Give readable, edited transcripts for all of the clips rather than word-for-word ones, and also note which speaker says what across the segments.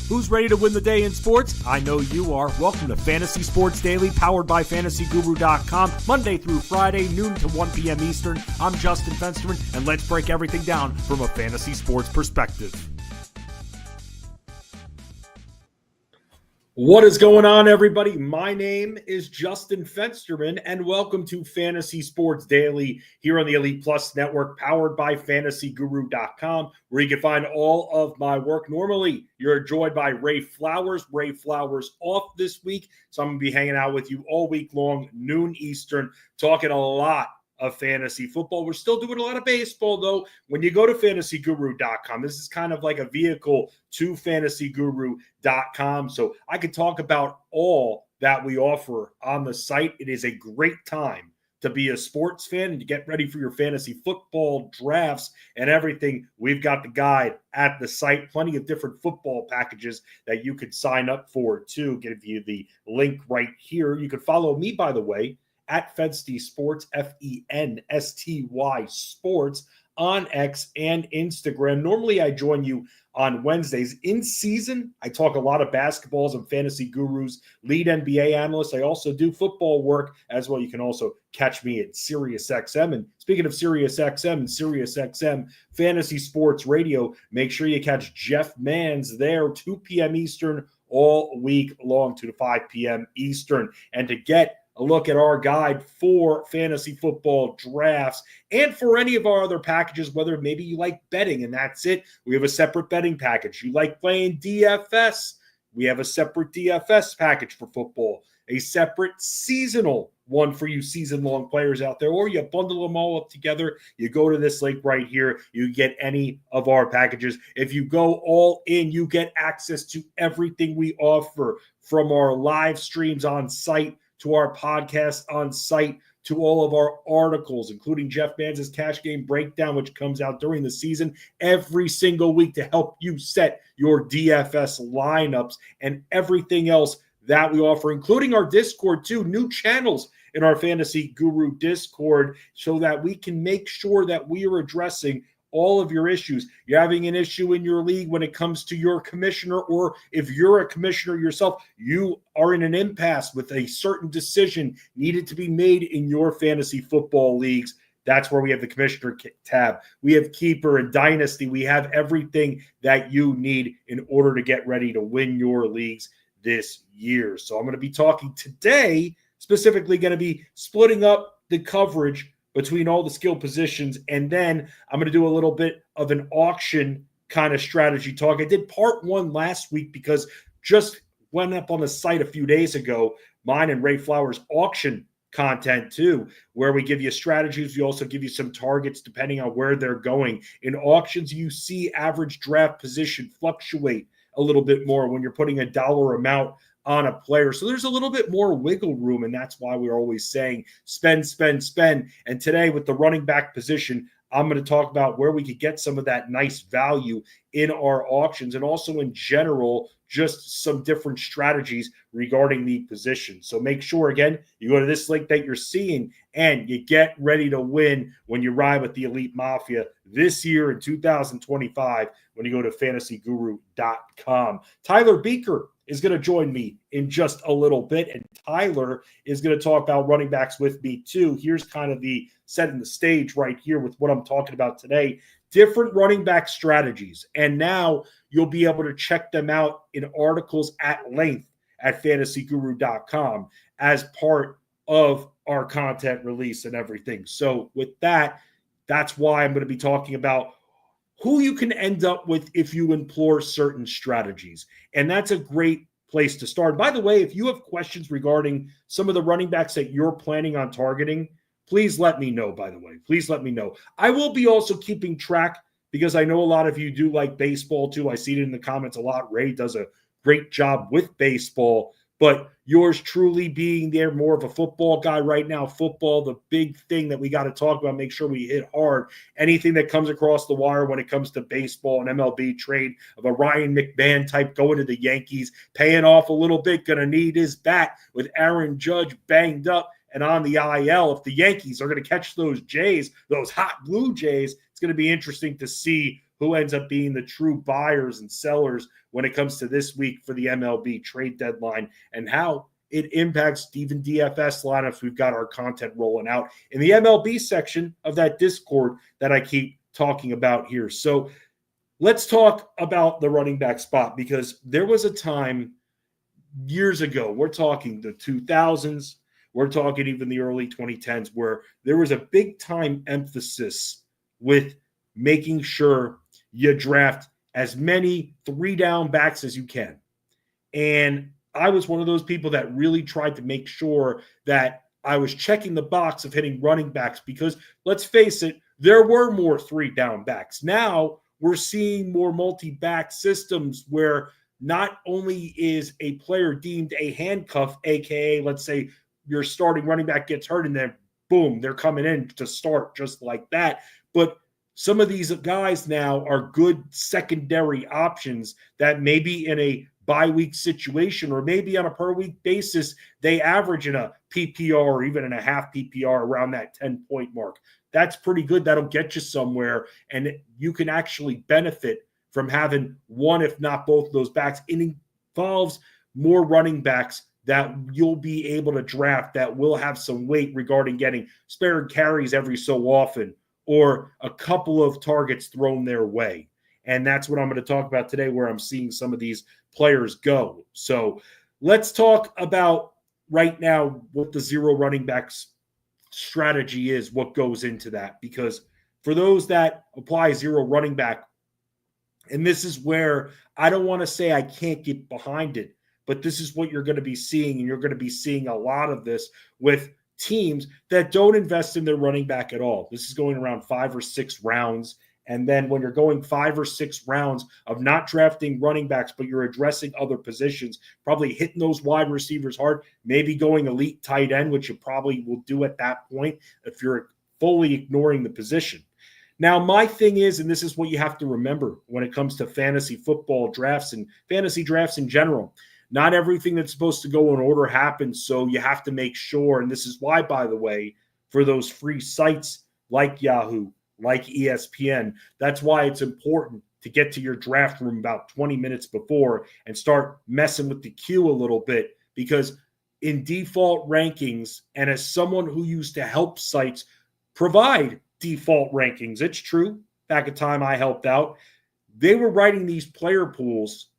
Speaker 1: Who's ready to win the day in sports? I know you are. Welcome to Fantasy Sports Daily, powered by FantasyGuru.com, Monday through Friday, noon to 1 p.m. Eastern. I'm Justin Fensterman, and let's break everything down from a fantasy sports perspective. What is going on, everybody? My name is Justin Fensterman, and welcome to Fantasy Sports Daily here on the Elite Plus Network, powered by FantasyGuru.com, where you can find all of my work. Normally, you're joined by Ray Flowers. Ray Flowers off this week, so I'm going to be hanging out with you all week long, noon Eastern, talking a lot of fantasy football. We're still doing a lot of baseball, though. When you go to FantasyGuru.com, this is kind of like a vehicle to FantasyGuru.com. So I could talk about all that we offer on the site. It is a great time to be a sports fan and to get ready for your fantasy football drafts and everything. We've got the guide at the site, plenty of different football packages that you could sign up for too. Give you the link right here. You can follow me, by the way, at Fensty Sports, Fensty Sports, on X and Instagram. Normally, I join you on Wednesdays. In season, I talk a lot of basketball as I'm Fantasy Guru's lead NBA analyst. I also do football work as well. You can also catch me at SiriusXM. And speaking of SiriusXM and SiriusXM Fantasy Sports Radio, make sure you catch Jeff Mans there, 2 p.m. Eastern, all week long, 2 to 5 p.m. Eastern. And to get a look at our guide for fantasy football drafts and for any of our other packages, whether maybe you like betting and that's it, we have a separate betting package. You like playing DFS, we have a separate DFS package for football, a separate seasonal one for you season-long players out there, or you bundle them all up together. You go to this link right here. You get any of our packages. If you go all in, you get access to everything we offer, from our live streams on site to our podcast on site, to all of our articles, including Jeff Mans' Cash Game Breakdown, which comes out during the season every single week to help you set your DFS lineups, and everything else that we offer, including our Discord too, new channels in our Fantasy Guru Discord, so that we can make sure that we are addressing all of your issues. You're having an issue in your league when it comes to your commissioner, or if you're a commissioner yourself, you are in an impasse with a certain decision needed to be made in your fantasy football leagues. That's where we have the commissioner tab. We have keeper and dynasty. We have everything that you need in order to get ready to win your leagues this year. So I'm going to be talking today, specifically going to be splitting up the coverage between all the skill positions, and then I'm going to do a little bit of an auction kind of strategy talk. I did part one last week because just went up on the site a few days ago, mine and Ray Flowers auction content too, where we give you strategies. We also give you some targets depending on where they're going. In auctions, you see average draft position fluctuate a little bit more when you're putting a dollar amount on a player. So there's a little bit more wiggle room, and that's why we're always saying spend, spend, spend. And today with the running back position, I'm going to talk about where we could get some of that nice value in our auctions, and also in general, just some different strategies regarding the position. So make sure, again, you go to this link that you're seeing and you get ready to win when you ride with the Elite Mafia this year in 2025 when you go to FantasyGuru.com. Tyler Beaker is going to join me in just a little bit, and Tyler is going to talk about running backs with me too. Here's kind of the setting the stage right here with what I'm talking about today. Different running back strategies, and now you'll be able to check them out in articles at length at FantasyGuru.com as part of our content release and everything. So with that, that's why I'm going to be talking about who you can end up with if you employ certain strategies. And that's a great place to start. By the way, if you have questions regarding some of the running backs that you're planning on targeting, please let me know, by the way. Please let me know. I will be also keeping track, because I know a lot of you do like baseball too. I see it in the comments a lot. Ray does a great job with baseball, but yours truly being there, more of a football guy right now. Football, the big thing that we got to talk about, make sure we hit hard. Anything that comes across the wire when it comes to baseball and MLB trade of a Ryan McMahon type going to the Yankees, paying off a little bit, going to need his bat with Aaron Judge banged up and on the IL. If the Yankees are going to catch those Jays, those hot Blue Jays, it's going to be interesting to see who ends up being the true buyers and sellers when it comes to this week for the MLB trade deadline and how it impacts even DFS lineups. We've got our content rolling out in the MLB section of that Discord that I keep talking about here. So let's talk about the running back spot, because there was a time years ago, we're talking the 2000s, we're talking even the early 2010s, where there was a big time emphasis with making sure you draft as many 3-down backs as you can. And I was one of those people that really tried to make sure that I was checking the box of hitting running backs, because let's face it, there were more 3-down backs. Now we're seeing more multi-back systems where not only is a player deemed a handcuff, aka let's say your starting running back gets hurt and then boom, they're coming in to start just like that. But some of these guys now are good secondary options that maybe in a bye-week situation or maybe on a per-week basis, they average in a PPR or even in a half PPR around that 10-point mark. That's pretty good. That'll get you somewhere, and you can actually benefit from having one, if not both of those backs. It involves more running backs that you'll be able to draft that will have some weight regarding getting spared carries every so often or a couple of targets thrown their way. And that's what I'm going to talk about today, where I'm seeing some of these players go. So let's talk about right now what the zero running backs strategy is, what goes into that. Because for those that apply zero running back, and this is where I don't want to say I can't get behind it, but this is what you're going to be seeing, and you're going to be seeing a lot of this with teams that don't invest in their running back at all. This is going around 5 or 6 rounds. And then when you're going 5 or 6 rounds of not drafting running backs, but you're addressing other positions, probably hitting those wide receivers hard, maybe going elite tight end, which you probably will do at that point if you're fully ignoring the position. Now, my thing is, and this is what you have to remember when it comes to fantasy football drafts and fantasy drafts in general, not everything that's supposed to go in order happens. So you have to make sure, and this is why, by the way, for those free sites like Yahoo, like ESPN, that's why it's important to get to your draft room about 20 minutes before and start messing with the queue a little bit, because in default rankings, and as someone who used to help sites provide default rankings, it's true, back at time I helped out, they were writing these player pools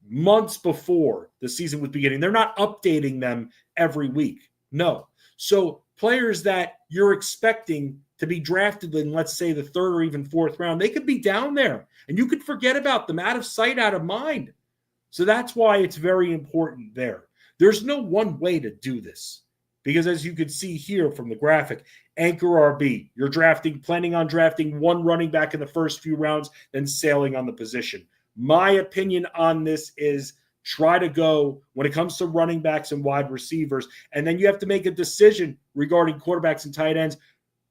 Speaker 1: months before the season was beginning. They're not updating them every week. No. So players that you're expecting to be drafted in, let's say, the 3rd or even 4th round, they could be down there and you could forget about them, out of sight, out of mind. So that's why it's very important there. There's no one way to do this, because as you can see here from the graphic, anchor RB, you're planning on drafting one running back in the first few rounds, then sailing on the position. My opinion on this is try to go, when it comes to running backs and wide receivers, and then you have to make a decision regarding quarterbacks and tight ends,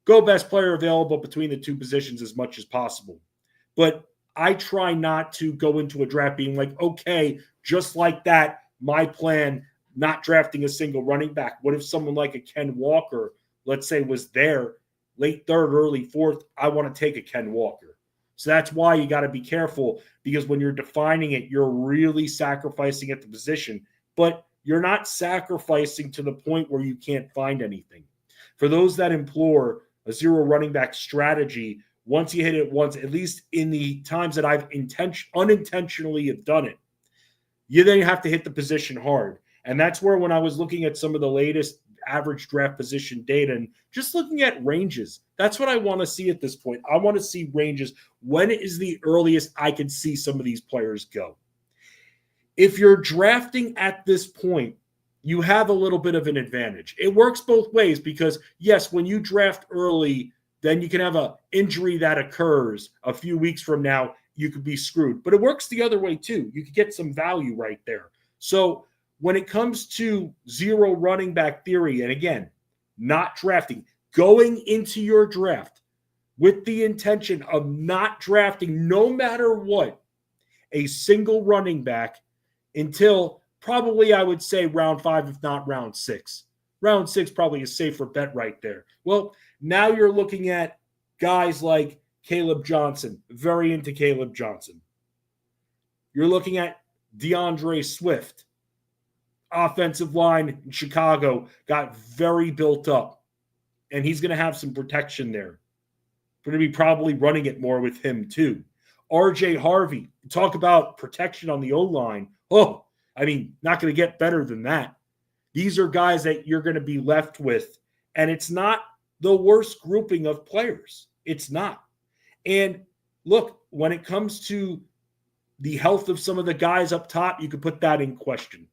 Speaker 1: go best player available between the two positions as much as possible. But I try not to go into a draft being like, okay, just like that, my plan, not drafting a single running back. What if someone like a Ken Walker, let's say, was there late 3rd, early 4th? I want to take a Ken Walker. So that's why you got to be careful, because when you're defining it, you're really sacrificing at the position, but you're not sacrificing to the point where you can't find anything. For those that implore a zero running back strategy, once you hit it once, at least in the times that I've unintentionally have done it, you then have to hit the position hard. And that's where, when I was looking at some of the latest average draft position data and just looking at ranges, that's what I want to see at this point. I want to see ranges. When is the earliest I can see some of these players go? If you're drafting at this point, you have a little bit of an advantage. It works both ways, because yes, when you draft early, then you can have an injury that occurs a few weeks from now, you could be screwed. But it works the other way too. You could get some value right there. So when it comes to zero running back theory, and again, not drafting, going into your draft with the intention of not drafting, no matter what, a single running back until probably, I would say, round 5, if not round 6. Round 6 probably a safer bet right there. Well, now you're looking at guys like Kaleb Johnson. Very into Kaleb Johnson. You're looking at DeAndre Swift. Offensive line in Chicago got very built up, and he's going to have some protection there. Going to be probably running it more with him too. RJ Harvey, talk about protection on the O-line. Oh, I mean, not going to get better than that. These are guys that you're going to be left with, and it's not the worst grouping of players. It's not. And look, when it comes to the health of some of the guys up top, you could put that in question.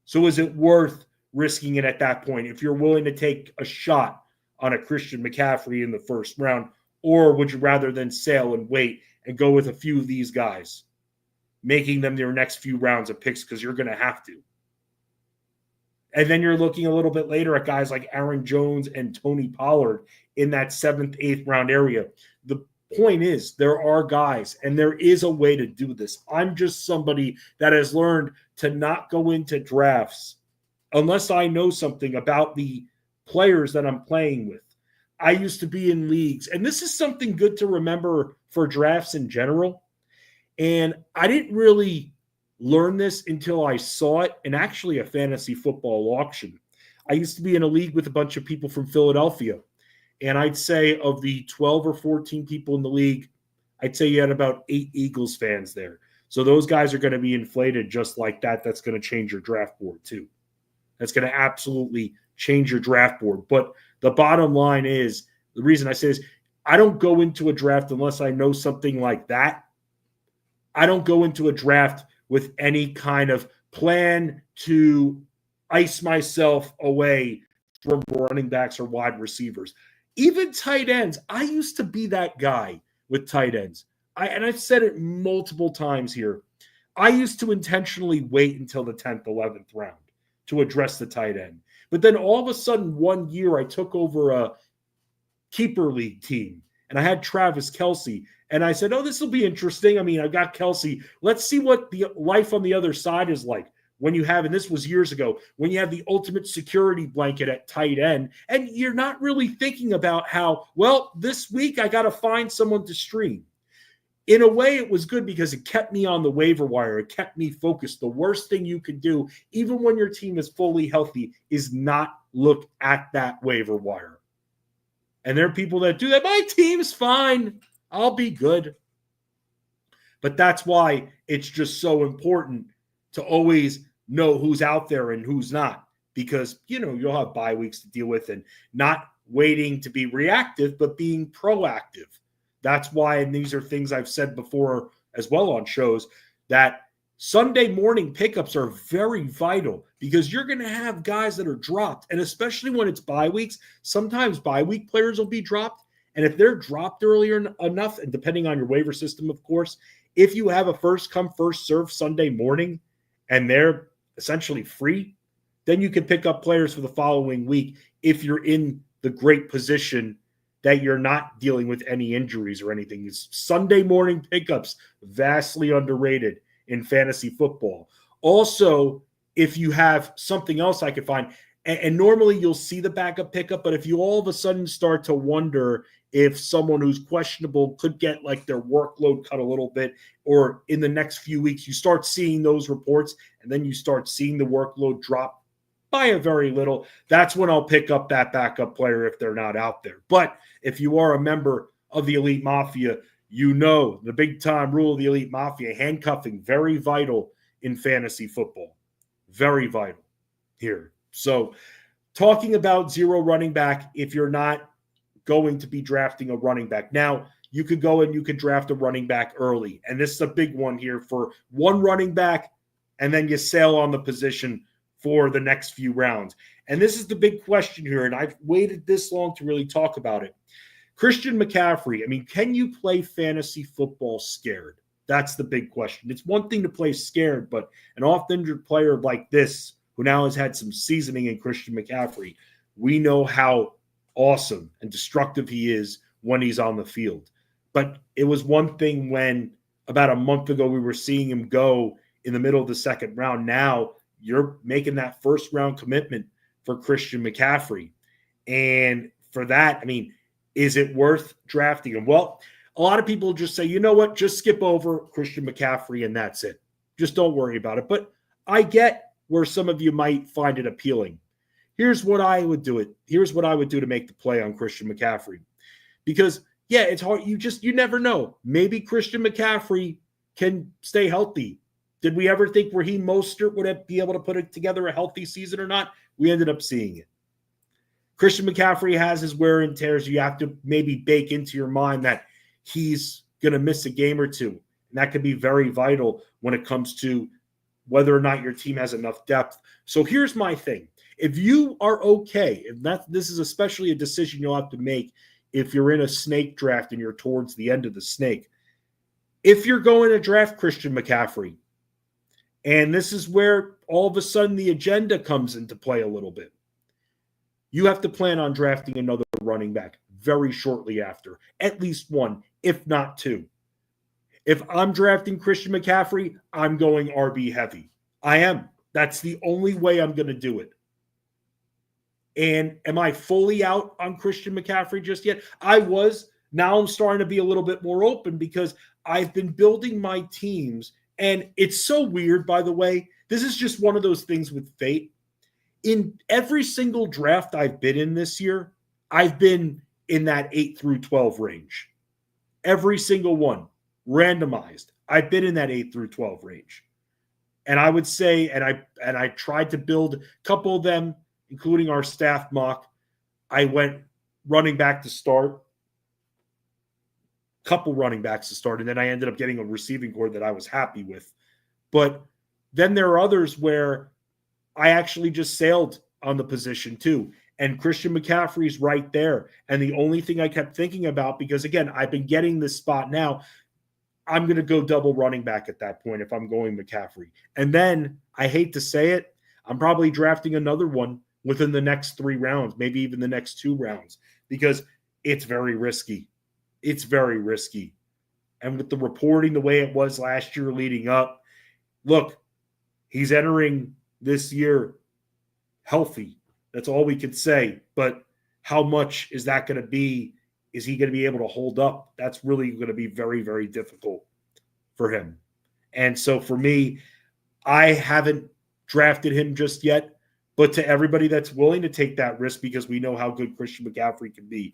Speaker 1: So is it worth risking it at that point if you're willing to take a shot on a Christian McCaffrey in the first round, or would you rather then sail and wait and go with a few of these guys, making them your next few rounds of picks because you're going to have to? And then you're looking a little bit later at guys like Aaron Jones and Tony Pollard in that 7th, 8th round area. The point is, there are guys, and there is a way to do this. I'm just somebody that has learned to not go into drafts unless I know something about the players that I'm playing with. I used to be in leagues, and this is something good to remember for drafts in general. And I didn't really learn this until I saw it in actually a fantasy football auction. I used to be in a league with a bunch of people from Philadelphia. And I'd say of the 12 or 14 people in the league, I'd say you had about 8 Eagles fans there. So those guys are going to be inflated just like that. That's going to change your draft board too. That's going to absolutely change your draft board. But the bottom line is, the reason I say is, I don't go into a draft unless I know something like that. I don't go into a draft with any kind of plan to ice myself away from running backs or wide receivers. Even tight ends. I used to be that guy with tight ends. And I've said it multiple times here. I used to intentionally wait until the 10th, 11th round to address the tight end. But then all of a sudden, one year, I took over a keeper league team, and I had Travis Kelce. And I said, oh, this will be interesting. I mean, I got Kelce. Let's see what the life on the other side is like when you have, and this was years ago, when you have the ultimate security blanket at tight end, and you're not really thinking about how, well, this week I got to find someone to stream. In a way, it was good because it kept me on the waiver wire. It kept me focused. The worst thing you can do, even when your team is fully healthy, is not look at that waiver wire. And there are people that do that. My team's fine. I'll be good. But that's why it's just so important to always know who's out there and who's not. Because, you'll have bye weeks to deal with, and not waiting to be reactive, but being proactive. That's why, and these are things I've said before as well on shows, that Sunday morning pickups are very vital because you're going to have guys that are dropped. And especially when it's bye weeks, sometimes bye week players will be dropped. And if they're dropped earlier enough, and depending on your waiver system, of course, if you have a first come, first serve Sunday morning and they're essentially free, then you can pick up players for the following week if you're in the great position that you're not dealing with any injuries or anything. It's Sunday morning pickups, vastly underrated in fantasy football. Also, if you have something else I could find, and normally you'll see the backup pickup, but if you all of a sudden start to wonder if someone who's questionable could get like their workload cut a little bit, or in the next few weeks, you start seeing those reports and then you start seeing the workload drop by a very little, that's when I'll pick up that backup player if they're not out there. But if you are a member of the Elite Mafia, you know the big time rule of the Elite Mafia, handcuffing, very vital in fantasy football. Very vital here. So talking about zero running back, if you're not going to be drafting a running back. Now, you could go and you could draft a running back early. And this is a big one here for one running back, and then you sail on the position for the next few rounds. And this is the big question here, and I've waited this long to really talk about it. Christian McCaffrey, I mean, can you play fantasy football scared? That's the big question. It's one thing to play scared, but an oft-injured player like this, who now has had some seasoning in Christian McCaffrey, we know how awesome and destructive he is when he's on the field. But it was one thing when about a month ago we were seeing him go in the middle of the second round. Now you're making that first round commitment for Christian McCaffrey. And for that, I mean, Is it worth drafting him? Well, a lot of people just say, you know what, just skip over Christian McCaffrey and that's it. Just don't worry about it. But I get where some of you might find it appealing. Here's what I would do to make the play on Christian McCaffrey. Because, yeah, it's hard. You never know. Maybe Christian McCaffrey can stay healthy. Did we ever think Raheem Mostert would be able to put together a healthy season or not? We ended up seeing it. Christian McCaffrey has his wear and tears. You have to maybe bake into your mind that he's going to miss a game or two. And that could be very vital when it comes to whether or not your team has enough depth. So here's my thing. If you are okay, this is especially a decision you'll have to make if you're in a snake draft and you're towards the end of the snake. If you're going to draft Christian McCaffrey, and this is where all of a sudden the agenda comes into play a little bit, you have to plan on drafting another running back very shortly after, at least one, if not two. If I'm drafting Christian McCaffrey, I'm going RB heavy. I am. That's the only way I'm going to do it. And am I fully out on Christian McCaffrey just yet? I was. Now I'm starting to be a little bit more open because I've been building my teams. And it's so weird, by the way. This is just one of those things with fate. In every single draft I've been in this year, I've been in that 8 through 12 range. Every single one, randomized. I've been in that 8 through 12 range. And I would say, and I tried to build a couple of them, including our staff mock. I went running back to start, couple running backs to start, and then I ended up getting a receiving core that I was happy with. But then there are others where I actually just sailed on the position too. And Christian McCaffrey's right there. And the only thing I kept thinking about, because again, I've been getting this spot now, I'm going to go double running back at that point if I'm going McCaffrey. And then, I hate to say it, I'm probably drafting another one within the next 3 rounds, maybe even the next 2 rounds, because it's very risky. It's very risky. And with the reporting the way it was last year leading up, look, he's entering this year healthy. That's all we could say. But how much is that going to be? Is he going to be able to hold up? That's really going to be very, very difficult for him. And so for me, I haven't drafted him just yet. But to everybody that's willing to take that risk, because we know how good Christian McCaffrey can be,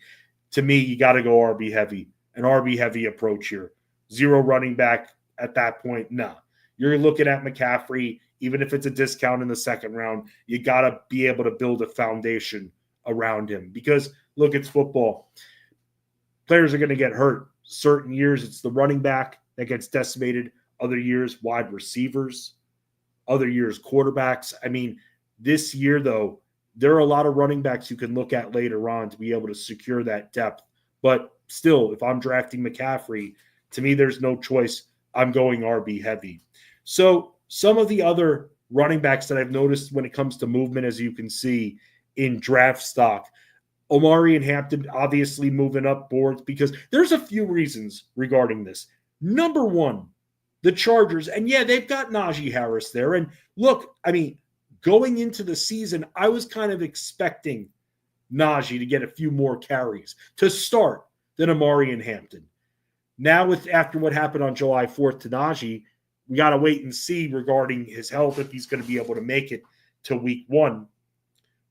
Speaker 1: to me, you got to go RB heavy, an RB heavy approach here. 0 running back at that point, nah. You're looking at McCaffrey, even if it's a discount in the second round, you got to be able to build a foundation around him. Because, look, it's football. Players are going to get hurt. Certain years, it's the running back that gets decimated. Other years, wide receivers. Other years, quarterbacks. I mean, this year, though, there are a lot of running backs you can look at later on to be able to secure that depth. But still, if I'm drafting McCaffrey, to me, there's no choice. I'm going RB heavy. So some of the other running backs that I've noticed when it comes to movement, as you can see in draft stock, Omarion and Hampton obviously moving up boards because there's a few reasons regarding this. Number one, the Chargers, and yeah, they've got Najee Harris there. And look, I mean, going into the season, I was kind of expecting Najee to get a few more carries to start than Omarion and Hampton. Now, after what happened on July 4th to Najee, we got to wait and see regarding his health if he's going to be able to make it to week 1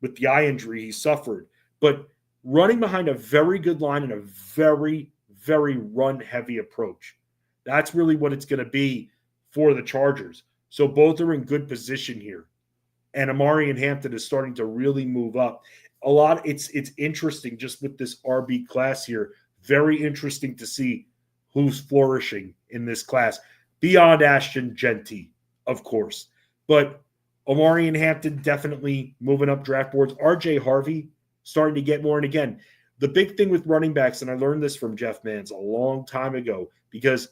Speaker 1: with the eye injury he suffered. But running behind a very good line and a very, very run-heavy approach, that's really what it's going to be for the Chargers. So both are in good position here. And Omarion and Hampton is starting to really move up. It's interesting just with this RB class here. Very interesting to see who's flourishing in this class. Beyond Ashton, Jeanty, of course. But Omarion and Hampton definitely moving up draft boards. RJ Harvey starting to get more. And again, the big thing with running backs, and I learned this from Jeff Mans a long time ago, because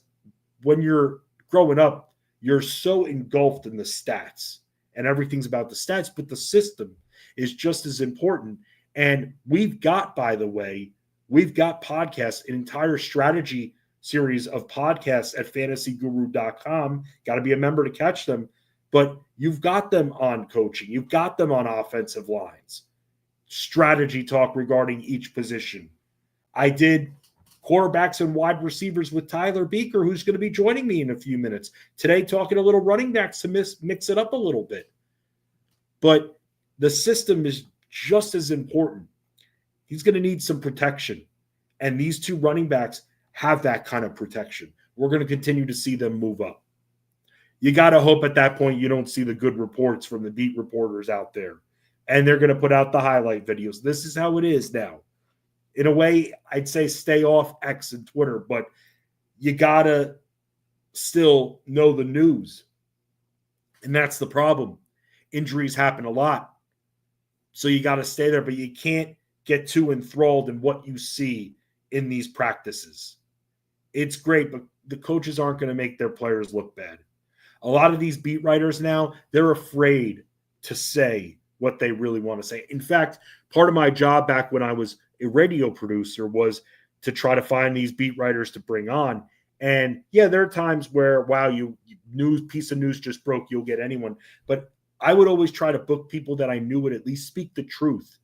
Speaker 1: when you're growing up, you're so engulfed in the stats. And everything's about the stats, but the system is just as important. And we've got, by the way, podcasts, an entire strategy series of podcasts at fantasyguru.com. Got to be a member to catch them. But you've got them on coaching. You've got them on offensive lines. Strategy talk regarding each position. I did quarterbacks and wide receivers with Tyler Buecher, who's going to be joining me in a few minutes. Today, talking a little running backs to mix it up a little bit. But the system is just as important. He's going to need some protection. And these two running backs have that kind of protection. We're going to continue to see them move up. You got to hope at that point you don't see the good reports from the beat reporters out there. And they're going to put out the highlight videos. This is how it is now. In a way, I'd say stay off X and Twitter, but you got to still know the news. And that's the problem. Injuries happen a lot. So you got to stay there, but you can't get too enthralled in what you see in these practices. It's great, but the coaches aren't going to make their players look bad. A lot of these beat writers now, they're afraid to say what they really want to say. In fact, part of my job back when I was a radio producer was to try to find these beat writers to bring on. And yeah, there are times where, wow, piece of news just broke, you'll get anyone. But I would always try to book people that I knew would at least speak the truth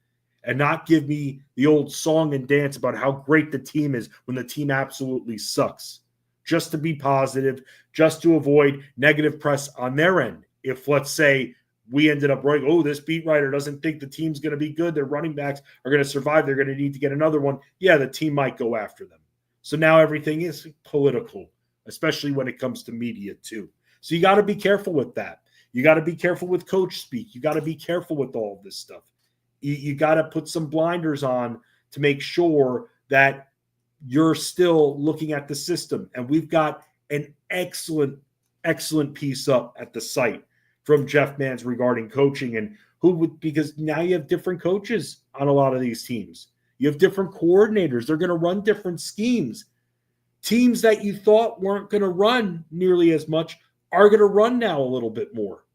Speaker 1: and not give me the old song and dance about how great the team is when the team absolutely sucks. Just to be positive, just to avoid negative press on their end. If, let's say, we ended up writing, oh, this beat writer doesn't think the team's going to be good, their running backs are going to survive, they're going to need to get another one, yeah, the team might go after them. So now everything is political, especially when it comes to media too. So you got to be careful with that. You got to be careful with coach speak. You got to be careful with all of this stuff. You got to put some blinders on to make sure that you're still looking at the system. And we've got an excellent piece up at the site from Jeff Mans regarding coaching and because now you have different coaches on a lot of these teams. You have different coordinators. They're going to run different schemes. Teams that you thought weren't going to run nearly as much are going to run now a little bit more.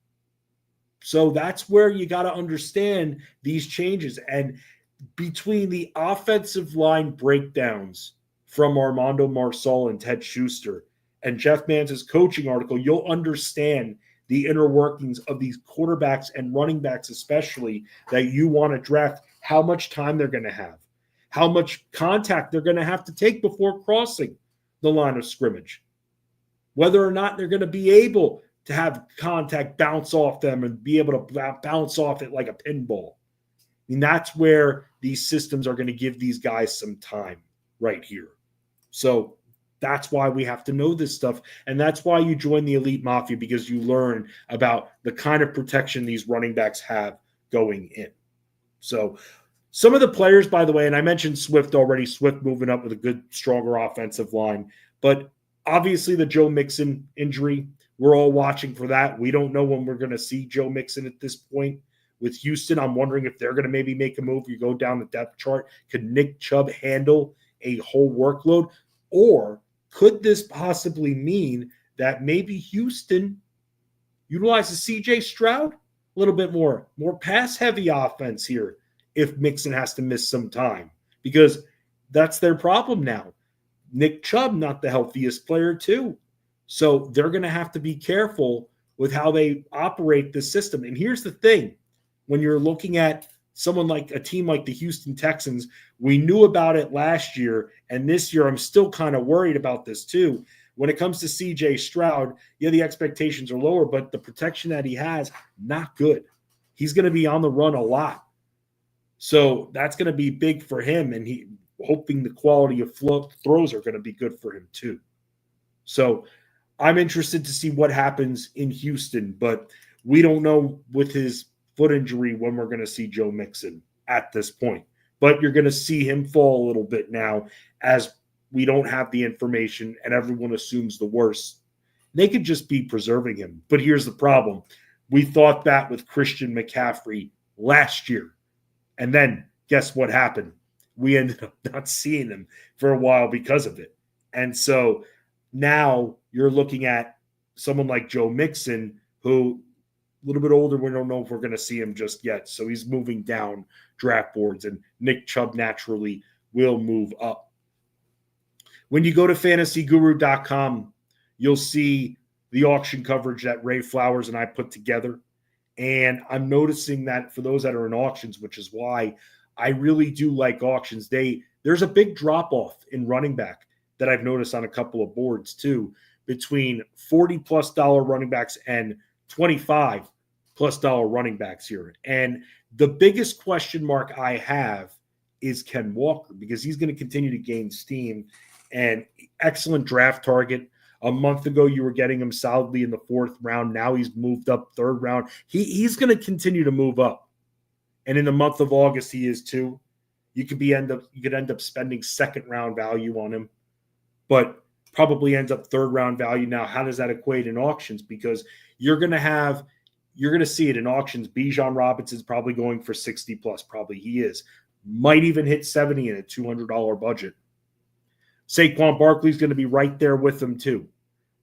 Speaker 1: So that's where you got to understand these changes. And between the offensive line breakdowns from Armando Marsal and Ted Schuster and Jeff Mans' coaching article, you'll understand the inner workings of these quarterbacks and running backs, especially that you want to draft, how much time they're going to have, how much contact they're going to have to take before crossing the line of scrimmage, whether or not they're going to be able to have contact bounce off them and be able to bounce off it like a pinball. I mean, that's where these systems are going to give these guys some time right here. So that's why we have to know this stuff. And that's why you join the Elite Mafia, because you learn about the kind of protection these running backs have going in. So some of the players, by the way, and I mentioned Swift already, Swift moving up with a good, stronger offensive line. But obviously the Joe Mixon injury, we're all watching for that. We don't know when we're going to see Joe Mixon at this point. With Houston, I'm wondering if they're going to maybe make a move. You go down the depth chart. Could Nick Chubb handle a whole workload? Or could this possibly mean that maybe Houston utilizes C.J. Stroud a little bit more pass-heavy offense here if Mixon has to miss some time? Because that's their problem now. Nick Chubb, not the healthiest player too. So they're going to have to be careful with how they operate this system. And here's the thing. When you're looking at someone like a team like the Houston Texans, we knew about it last year, and this year I'm still kind of worried about this too. When it comes to C.J. Stroud, yeah, the expectations are lower, but the protection that he has, not good. He's going to be on the run a lot. So that's going to be big for him, and he hoping the quality of throws are going to be good for him too. So I'm interested to see what happens in Houston, but we don't know with his foot injury when we're going to see Joe Mixon at this point. But you're going to see him fall a little bit now as we don't have the information and everyone assumes the worst. They could just be preserving him. But here's the problem. We thought that with Christian McCaffrey last year. And then guess what happened? We ended up not seeing him for a while because of it. And so now you're looking at someone like Joe Mixon, who a little bit older, we don't know if we're going to see him just yet. So he's moving down draft boards, and Nick Chubb naturally will move up. When you go to fantasyguru.com, you'll see the auction coverage that Ray Flowers and I put together. And I'm noticing that for those that are in auctions, which is why I really do like auctions, they There's a big drop-off in running back that I've noticed on a couple of boards too, between $40+ running backs and $25+ running backs here. And the biggest question mark I have is Ken Walker, because he's going to continue to gain steam, and excellent draft target. A month ago, you were getting him solidly in the 4th round. Now he's moved up 3rd round. He's going to continue to move up. And in the month of August, he is too. You could end up spending 2nd round value on him, but probably ends up 3rd round value. Now, how does that equate in auctions? Because you're going to see it in auctions. Bijan Robinson's probably going for 60+. Probably he is. Might even hit 70 in a $200 budget. Saquon Barkley's going to be right there with them too.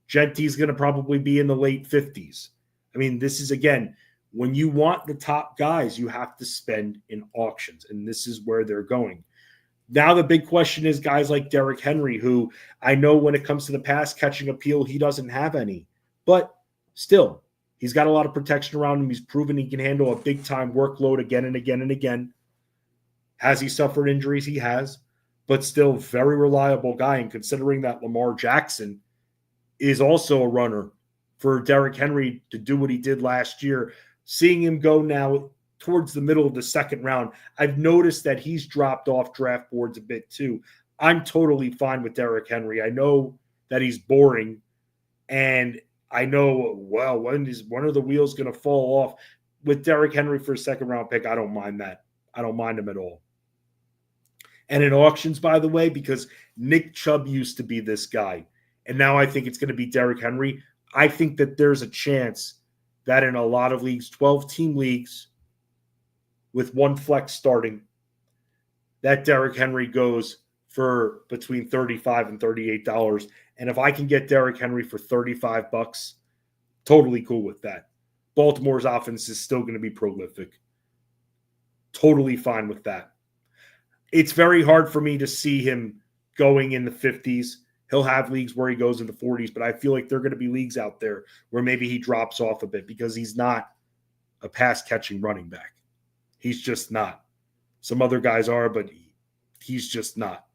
Speaker 1: Jeanty's going to probably be in the late 50s. I mean, this is, again, when you want the top guys, you have to spend in auctions, and this is where they're going. Now the big question is guys like Derrick Henry, who I know when it comes to the pass catching appeal, he doesn't have any. But still, he's got a lot of protection around him. He's proven he can handle a big-time workload again and again and again. Has he suffered injuries? He has. But still, very reliable guy. And considering that Lamar Jackson is also a runner, for Derrick Henry to do what he did last year, seeing him go now towards the middle of the 2nd round, I've noticed that he's dropped off draft boards a bit too. I'm totally fine with Derrick Henry. I know that he's boring, and I know, well, when are the wheels going to fall off? With Derrick Henry for a 2nd round pick, I don't mind that. I don't mind him at all. And in auctions, by the way, because Nick Chubb used to be this guy, and now I think it's going to be Derrick Henry, I think that there's a chance that in a lot of leagues, 12-team leagues with 1 flex starting, that Derrick Henry goes for between $35 and $38. And if I can get Derrick Henry for $35, totally cool with that. Baltimore's offense is still going to be prolific. Totally fine with that. It's very hard for me to see him going in the 50s. He'll have leagues where he goes in the 40s, but I feel like there are going to be leagues out there where maybe he drops off a bit because he's not a pass-catching running back. He's just not. Some other guys are, but he's just not.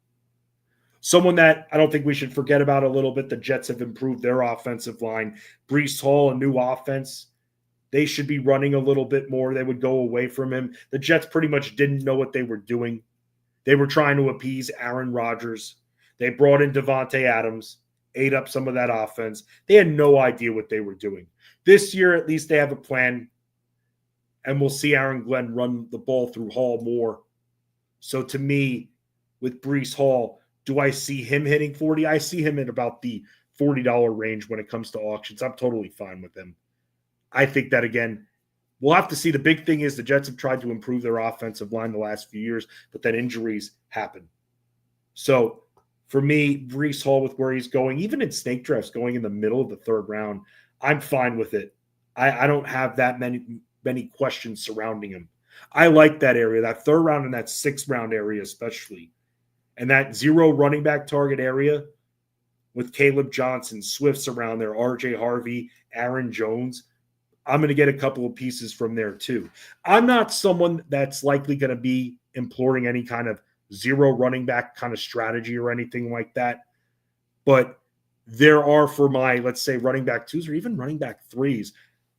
Speaker 1: Someone that I don't think we should forget about a little bit, the Jets have improved their offensive line. Breece Hall, a new offense. They should be running a little bit more. They would go away from him. The Jets pretty much didn't know what they were doing. They were trying to appease Aaron Rodgers. They brought in Devontae Adams, ate up some of that offense. They had no idea what they were doing. This year, at least they have a plan, and we'll see Aaron Glenn run the ball through Hall more. So to me, with Breece Hall, do I see him hitting 40? I see him in about the $40 range when it comes to auctions. I'm totally fine with him. I think that, again, we'll have to see. The big thing is the Jets have tried to improve their offensive line the last few years, but then injuries happen. So for me, Breece Hall, with where he's going, even in snake drafts, going in the middle of the 3rd round, I'm fine with it. I don't have that many questions surrounding him. I like that area, that 3rd round and that 6th round area especially. And that 0 running back target area with Kaleb Johnson, Swifts around there, R.J. Harvey, Aaron Jones, I'm going to get a couple of pieces from there too. I'm not someone that's likely going to be imploring any kind of 0 running back kind of strategy or anything like that. But there are, for my, let's say, running back 2s or even running back 3s,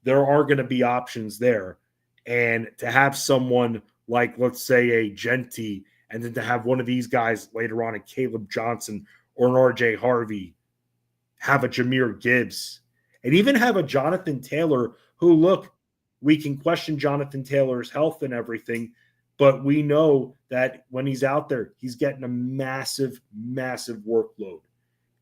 Speaker 1: there are going to be options there. And to have someone like, let's say, a Jeanty, and then to have one of these guys later on, a Kaleb Johnson or an R.J. Harvey, have a Jahmyr Gibbs, and even have a Jonathan Taylor who, look, we can question Jonathan Taylor's health and everything, but we know that when he's out there, he's getting a massive, massive workload.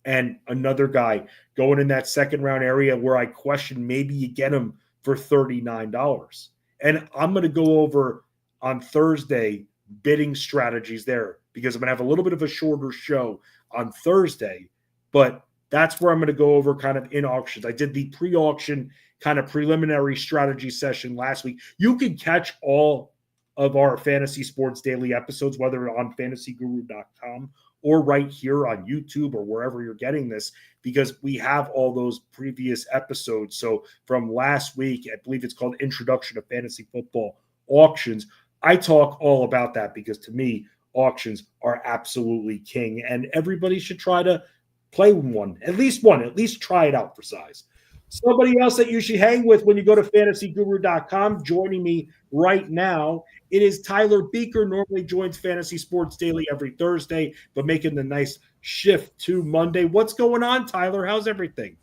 Speaker 1: And another guy going in that 2nd round area where I question maybe you get him for $39. And I'm going to go over on Thursday bidding strategies there because I'm going to have a little bit of a shorter show on Thursday, but that's where I'm going to go over kind of in auctions. I did the pre-auction kind of preliminary strategy session last week. You can catch all of our Fantasy Sports Daily episodes, whether on fantasyguru.com or right here on YouTube or wherever you're getting this, because we have all those previous episodes. So from last week, I believe it's called Introduction to Fantasy Football Auctions. I talk all about that because to me, auctions are absolutely king, and everybody should try to play one, at least try it out for size. Somebody else that you should hang with when you go to fantasyguru.com, joining me right now, it is Tyler Beaker. Normally joins Fantasy Sports Daily every Thursday, but making the nice shift to Monday. What's going on, Tyler? How's everything?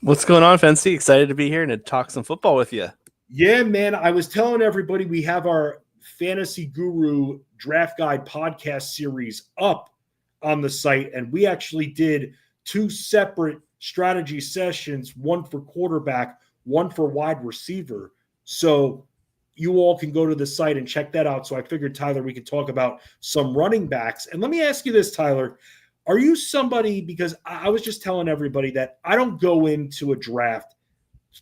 Speaker 2: What's going on, Fancy? Excited to be here and to talk some football with you.
Speaker 1: Yeah, man. I was telling everybody we have our Fantasy Guru Draft Guide podcast series up on the site, and we actually did 2 separate strategy sessions, one for quarterback, one for wide receiver. So you all can go to the site and check that out. So I figured, Tyler, we could talk about some running backs. And let me ask you this, Tyler. Are you somebody, because I was just telling everybody that I don't go into a draft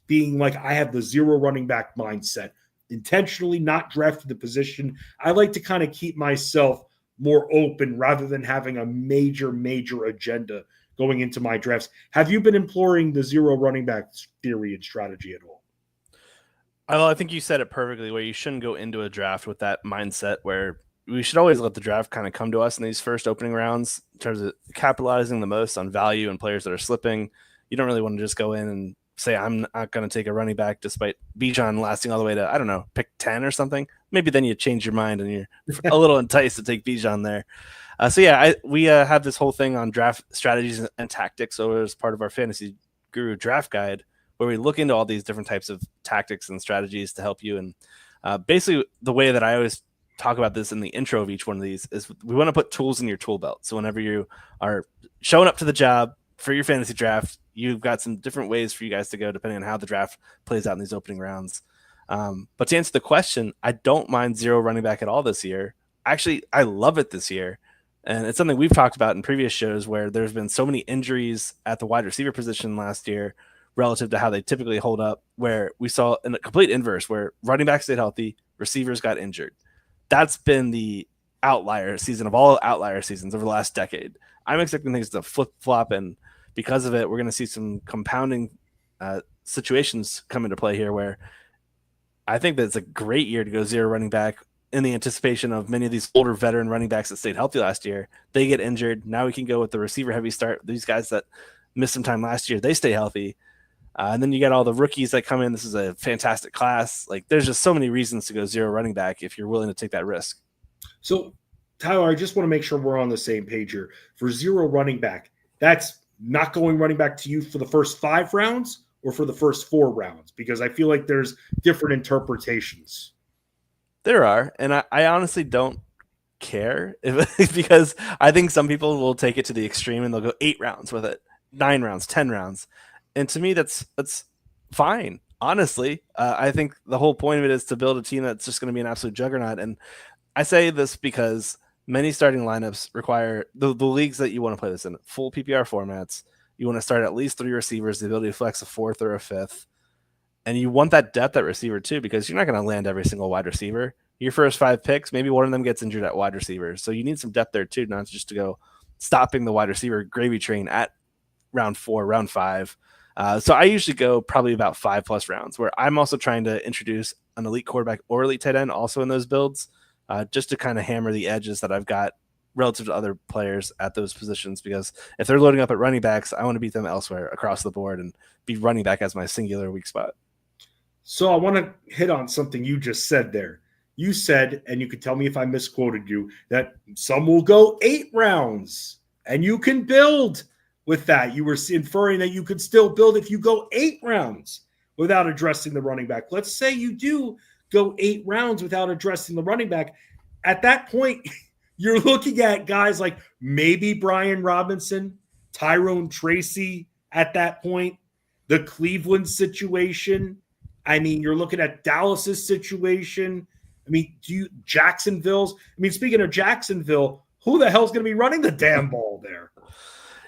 Speaker 1: being like I have the 0 running back mindset, intentionally not drafted the position. I like to kind of keep myself more open rather than having a major agenda going into my drafts. Have you been employing the 0 running back theory and strategy at all?
Speaker 2: Well, I think you said it perfectly, where you shouldn't go into a draft with that mindset, where we should always let the draft kind of come to us in these first opening rounds in terms of capitalizing the most on value and players that are slipping. You don't really want to just go in and say, I'm not going to take a running back despite Bijan lasting all the way to, I don't know, pick 10 or something. Maybe then you change your mind and you're a little enticed to take Bijan there. We have this whole thing on draft strategies and tactics. So as part of our Fantasy Guru draft guide, where we look into all these different types of tactics and strategies to help you. And basically the way that I always talk about this in the intro of each one of these is we want to put tools in your tool belt. So whenever you are showing up to the job for your fantasy draft, you've got some different ways for you guys to go depending on how the draft plays out in these opening rounds. But to answer the question, I don't mind 0 running back at all this year. Actually, I love it this year. And it's something we've talked about in previous shows where there's been so many injuries at the wide receiver position last year relative to how they typically hold up, where we saw a complete inverse where running backs stayed healthy, receivers got injured. That's been the outlier season of all outlier seasons over the last decade. I'm expecting things to flip-flop, and because of it, we're going to see some compounding situations come into play here where I think that it's a great year to go 0 running back in the anticipation of many of these older veteran running backs that stayed healthy last year. They get injured. Now we can go with the receiver-heavy start. These guys that missed some time last year, they stay healthy. And then you get all the rookies that come in. This is a fantastic class. Like, there's just so many reasons to go 0 running back if you're willing to take that risk.
Speaker 1: So, Tyler, I just want to make sure we're on the same page here. For 0 running back, that's not going running back to you for the first 5 rounds or for the first 4 rounds, because I feel like there's different interpretations.
Speaker 2: There are, and I honestly don't care because I think some people will take it to the extreme and they'll go 8 rounds with it, 9 rounds, 10 rounds. And to me, that's fine. Honestly, I think the whole point of it is to build a team that's just going to be an absolute juggernaut. And I say this because many starting lineups require the leagues that you want to play this in full PPR formats. You want to start at least 3 receivers, the ability to flex a 4th or a 5th. And you want that depth at receiver too, because you're not going to land every single wide receiver. Your first 5 picks, maybe one of them gets injured at wide receiver. So you need some depth there too, not just to go stopping the wide receiver gravy train at round 4, round 5. So I usually go probably about 5+ rounds, where I'm also trying to introduce an elite quarterback or elite tight end also in those builds, just to kind of hammer the edges that I've got relative to other players at those positions. Because if they're loading up at running backs, I want to beat them elsewhere across the board and be running back as my singular weak spot.
Speaker 1: So I want to hit on something you just said there. You said, and you could tell me if I misquoted you, that some will go 8 rounds and you can build with that. You were inferring that you could still build if you go 8 rounds without addressing the running back. Let's say you do go 8 rounds without addressing the running back. At that point, you're looking at guys like maybe Brian Robinson, Tyrone Tracy at that point, the Cleveland situation. I mean, you're looking at Dallas's situation. I mean, Jacksonville's? I mean, speaking of Jacksonville, who the hell's going to be running the damn ball there?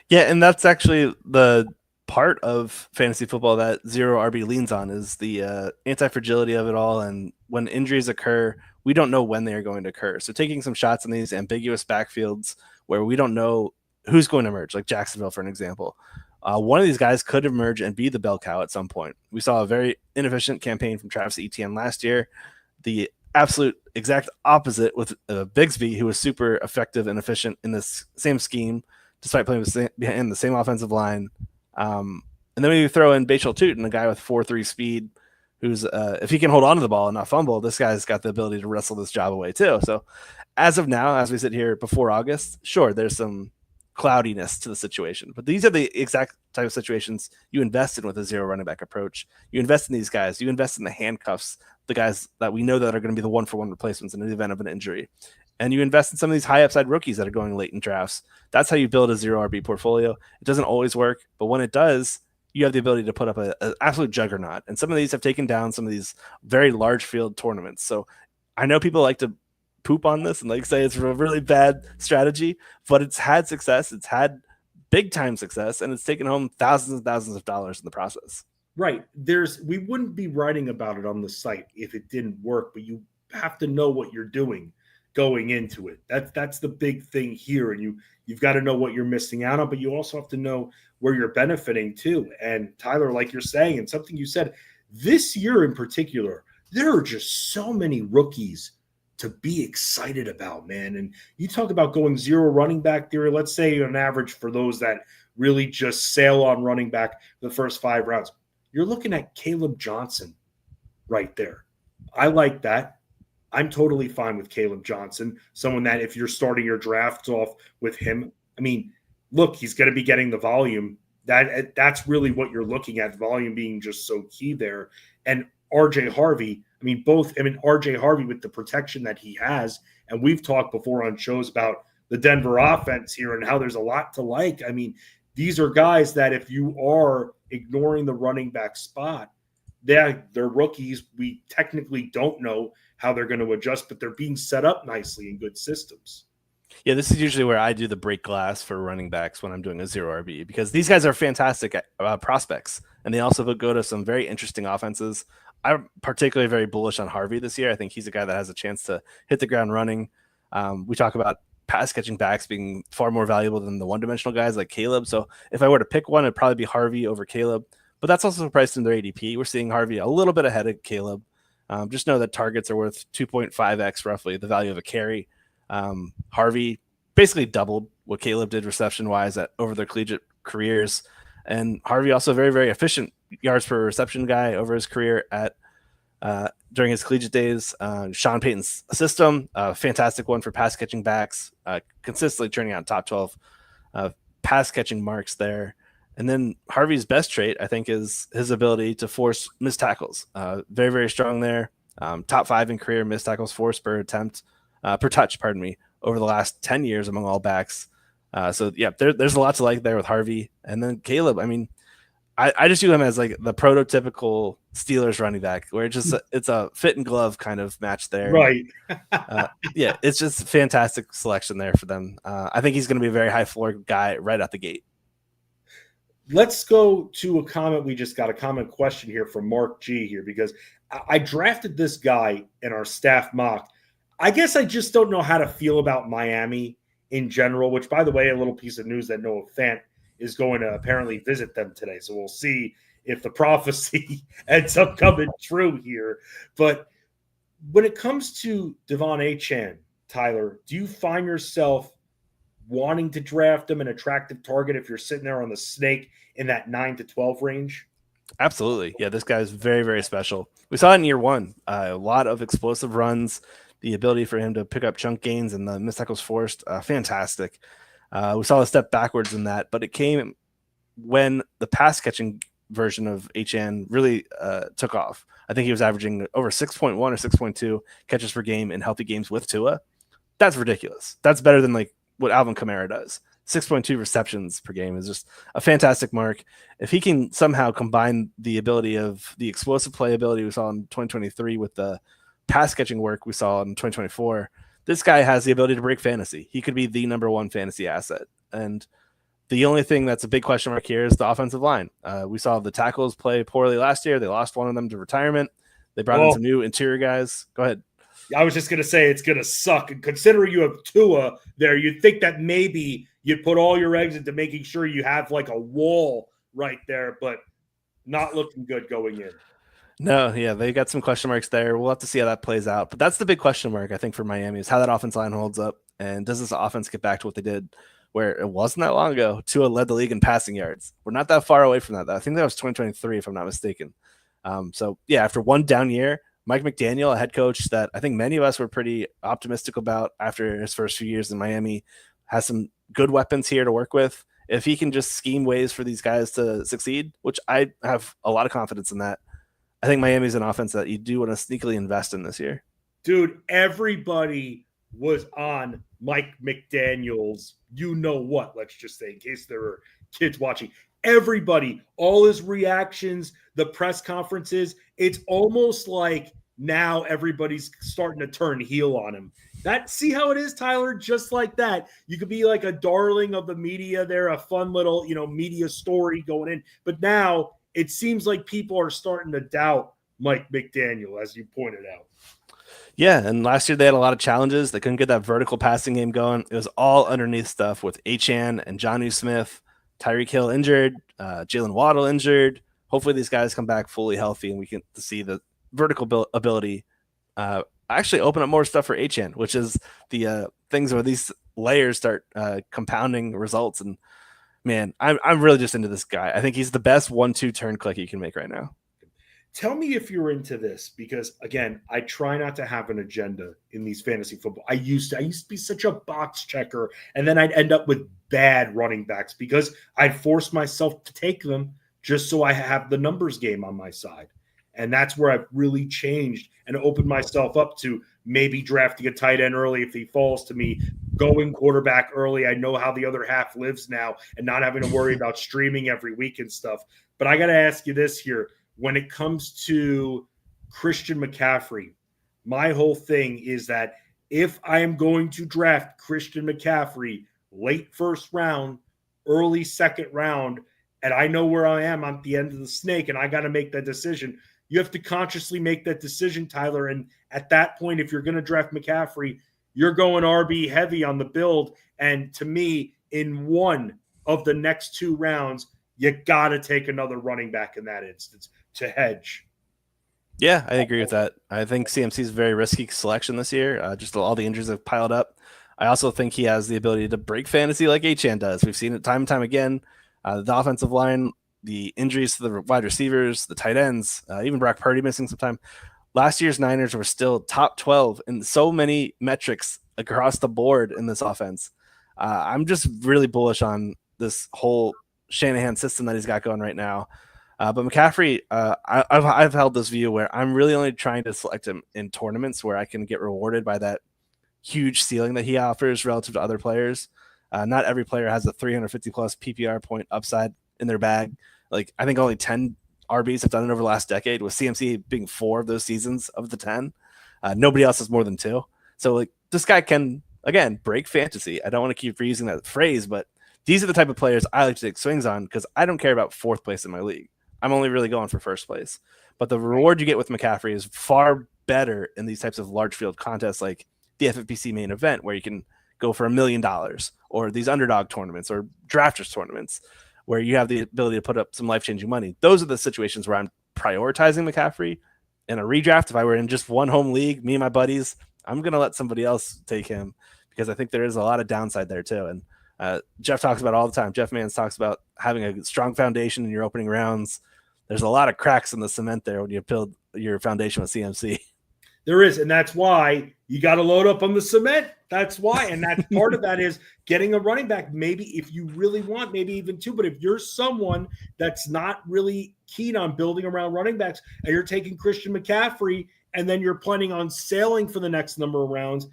Speaker 2: Yeah, and that's actually the part of fantasy football that 0 RB leans on, is the anti-fragility of it all. And when injuries occur, we don't know when they are going to occur. So taking some shots in these ambiguous backfields where we don't know who's going to emerge, like Jacksonville, for an example. One of these guys could emerge and be the bell cow at some point. We saw a very inefficient campaign from Travis Etienne last year. The absolute exact opposite with Bigsby, who was super effective and efficient in this same scheme, despite playing behind the same offensive line. And then we throw in Bachel Tootin, a guy with 4.3 speed, who's if he can hold on to the ball and not fumble, this guy's got the ability to wrestle this job away too. So as of now, as we sit here before August, sure, there's some cloudiness to the situation, but these are the exact type of situations you invest in with a zero running back approach. You invest in these guys, you invest in the handcuffs, the guys that we know that are going to be the 1-for-1 replacements in the event of an injury. And you invest in some of these high upside rookies that are going late in drafts. That's how you build a zero RB portfolio. It doesn't always work, but when it does, you have the ability to put up an absolute juggernaut. And some of these have taken down some of these very large field tournaments. So I know people like to poop on this and like say it's a really bad strategy, but it's had success. It's had big time success, and it's taken home thousands and thousands of dollars in the process.
Speaker 1: Right. We wouldn't be writing about it on the site if it didn't work, but you have to know what you're doing going into it. That's the big thing here. And you've got to know what you're missing out on, but you also have to know where you're benefiting too. And Tyler, like you're saying, and something you said, this year in particular, there are just so many rookies to be excited about, man. And you talk about going zero running back theory. Let's say on average for those that really just sail on running back the first 5 rounds, you're looking at Kaleb Johnson right there. I like that. I'm totally fine with Kaleb Johnson, someone that if you're starting your drafts off with him, I mean, look, he's going to be getting the volume. That's really what you're looking at, volume being just so key there. And RJ Harvey, RJ Harvey with the protection that he has, and we've talked before on shows about the Denver offense here and how there's a lot to like. I mean, these are guys that if you are ignoring the running back spot, they're rookies. We technically don't know how they're going to adjust, but they're being set up nicely in good systems.
Speaker 2: Yeah, this is usually where I do the break glass for running backs when I'm doing a zero RB, because these guys are fantastic prospects, and they also go to some very interesting offenses. I'm particularly very bullish on Harvey this year. I think he's a guy that has a chance to hit the ground running. We talk about pass catching backs being far more valuable than the one-dimensional guys like Kaleb. So if I were to pick one, it'd probably be Harvey over Kaleb, but that's also priced in their ADP. We're seeing Harvey a little bit ahead of Kaleb. Just know that targets are worth 2.5x roughly the value of a carry. Harvey basically doubled what Kaleb did reception-wise over their collegiate careers. And Harvey also very, very efficient yards per reception guy over his career at during his collegiate days. Sean Payton's system, fantastic one for pass catching backs, consistently turning out top 12 pass catching marks there. And then Harvey's best trait, I think, is his ability to force missed tackles. Very, very strong there. Top 5 in career missed tackles forced per touch, over the last 10 years among all backs. So yeah, there's a lot to like there with Harvey. And then Kaleb, I mean, I just view him as like the prototypical Steelers running back, where it's a fit and glove kind of match there.
Speaker 1: Right.
Speaker 2: Yeah, it's just a fantastic selection there for them. I think he's going to be a very high floor guy right out the gate.
Speaker 1: Let's go to a comment. We just got a comment question here from Mark G here, because I drafted this guy in our staff mock. I guess I just don't know how to feel about Miami in general, which, by the way, a little piece of news that Noah Fant is going to apparently visit them today. So we'll see if the prophecy ends up coming true here. But when it comes to Devon Achane, Tyler, do you find yourself wanting to draft him an attractive target if you're sitting there on the snake in that 9 to 12 range?
Speaker 2: Absolutely. Yeah, this guy is very, very special. We saw it in year one. A lot of explosive runs, the ability for him to pick up chunk gains and the missed tackles forced. Fantastic. We saw a step backwards in that, but it came when the pass catching version of HN really took off. I think he was averaging over 6.1 or 6.2 catches per game in healthy games with Tua. That's ridiculous. That's better than like what Alvin Kamara does. 6.2 receptions per game is just a fantastic mark. If he can somehow combine the ability of the explosive playability we saw in 2023 with the pass catching work we saw in 2024, this guy has the ability to break fantasy. He could be the number one fantasy asset. And the only thing that's a big question mark here is the offensive line. We saw the tackles play poorly last year. They lost one of them to retirement. They brought in some new interior guys. Go ahead.
Speaker 1: I was just going to say it's going to suck. And considering you have Tua there, you'd think that maybe you'd put all your eggs into making sure you have like a wall right there, but not looking good going in.
Speaker 2: No, yeah, they got some question marks there. We'll have to see how that plays out. But that's the big question mark, I think, for Miami is how that offense line holds up. And does this offense get back to what they did where it wasn't that long ago? Tua led the league in passing yards. We're not that far away from that, though. I think that was 2023, if I'm not mistaken. So, yeah, after one down year, Mike McDaniel, a head coach that I think many of us were pretty optimistic about after his first few years in Miami, has some good weapons here to work with. If he can just scheme ways for these guys to succeed, which I have a lot of confidence in that, I think Miami's an offense that you do want to sneakily invest in this year.
Speaker 1: Dude, everybody was on Mike McDaniel's, you know what, let's just say, in case there are kids watching. Everybody, all his reactions, the press conferences, it's almost like now everybody's starting to turn heel on him. See how it is, Tyler? Just like that. You could be like a darling of the media there, a fun little, media story going in. But now it seems like people are starting to doubt Mike McDaniel, as you pointed out.
Speaker 2: Yeah, and last year they had a lot of challenges. They couldn't get that vertical passing game going. It was all underneath stuff with Achane and Jonnu Smith, Tyreek Hill injured, Jalen Waddle injured. Hopefully these guys come back fully healthy and we can see the vertical ability actually open up more stuff for Achane, which is the things where these layers start compounding results. And man, I'm really just into this guy. I think he's the best 1-2 turn click you can make right now.
Speaker 1: Tell me if you're into this, because again, I try not to have an agenda in these fantasy football. I used to be such a box checker, and then I'd end up with bad running backs because I'd force myself to take them just so I have the numbers game on my side. And that's where I've really changed and opened myself up to maybe drafting a tight end early if he falls to me, going quarterback early. I know how the other half lives now and not having to worry about streaming every week and stuff. But I got to ask you this here. When it comes to Christian McCaffrey, my whole thing is that if I am going to draft Christian McCaffrey late first round, early second round, and I know where I am at the end of the snake and I got to make that decision, you have to consciously make that decision, Tyler. And at that point, if you're going to draft McCaffrey, you're going RB heavy on the build. And to me, in one of the next 2 rounds, you got to take another running back in that instance to hedge.
Speaker 2: Yeah, I agree with that. I think CMC is a very risky selection this year. Just all the injuries have piled up. I also think he has the ability to break fantasy like Achane does. We've seen it time and time again. The offensive line, the injuries to the wide receivers, the tight ends, even Brock Purdy missing some time. Last year's Niners were still top 12 in so many metrics across the board in this offense. I'm just really bullish on this whole Shanahan system that he's got going right now. But McCaffrey, I've held this view where I'm really only trying to select him in tournaments where I can get rewarded by that huge ceiling that he offers relative to other players. Not every player has a 350 plus PPR point upside in their bag. Like I think only 10 RBs have done it over the last decade, with CMC being 4 of those seasons of the 10. Nobody else has more than 2. So like this guy can, again, break fantasy. I don't want to keep reusing that phrase, but these are the type of players I like to take swings on because I don't care about 4th place in my league. I'm only really going for 1st place. But the reward you get with McCaffrey is far better in these types of large field contests like the FFPC main event, where you can go for $1 million, or these underdog tournaments or drafters tournaments where you have the ability to put up some life-changing money. Those are the situations where I'm prioritizing McCaffrey. In a redraft, if I were in just one home league, me and my buddies, I'm going to let somebody else take him because I think there is a lot of downside there too. And Jeff talks about it all the time. Jeff Mans talks about having a strong foundation in your opening rounds. There's a lot of cracks in the cement there when you build your foundation with CMC.
Speaker 1: There is, and that's why you got to load up on the cement. That's why, and that's part of that is getting a running back. Maybe if you really want, maybe even 2. But if you're someone that's not really keen on building around running backs, and you're taking Christian McCaffrey, and then you're planning on sailing for the next number of rounds,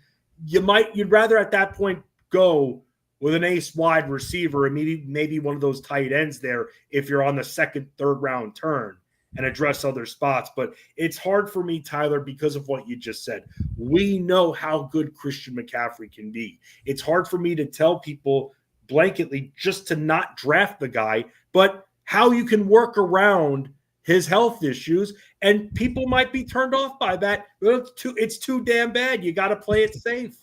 Speaker 1: you'd rather at that point go with an ace wide receiver and maybe one of those tight ends there if you're on the 2nd, 3rd round turn and address other spots. But it's hard for me, Tyler, because of what you just said. We know how good Christian McCaffrey can be. It's hard for me to tell people blanketly just to not draft the guy, but how you can work around his health issues. And people might be turned off by that. It's too damn bad. You got to play it safe.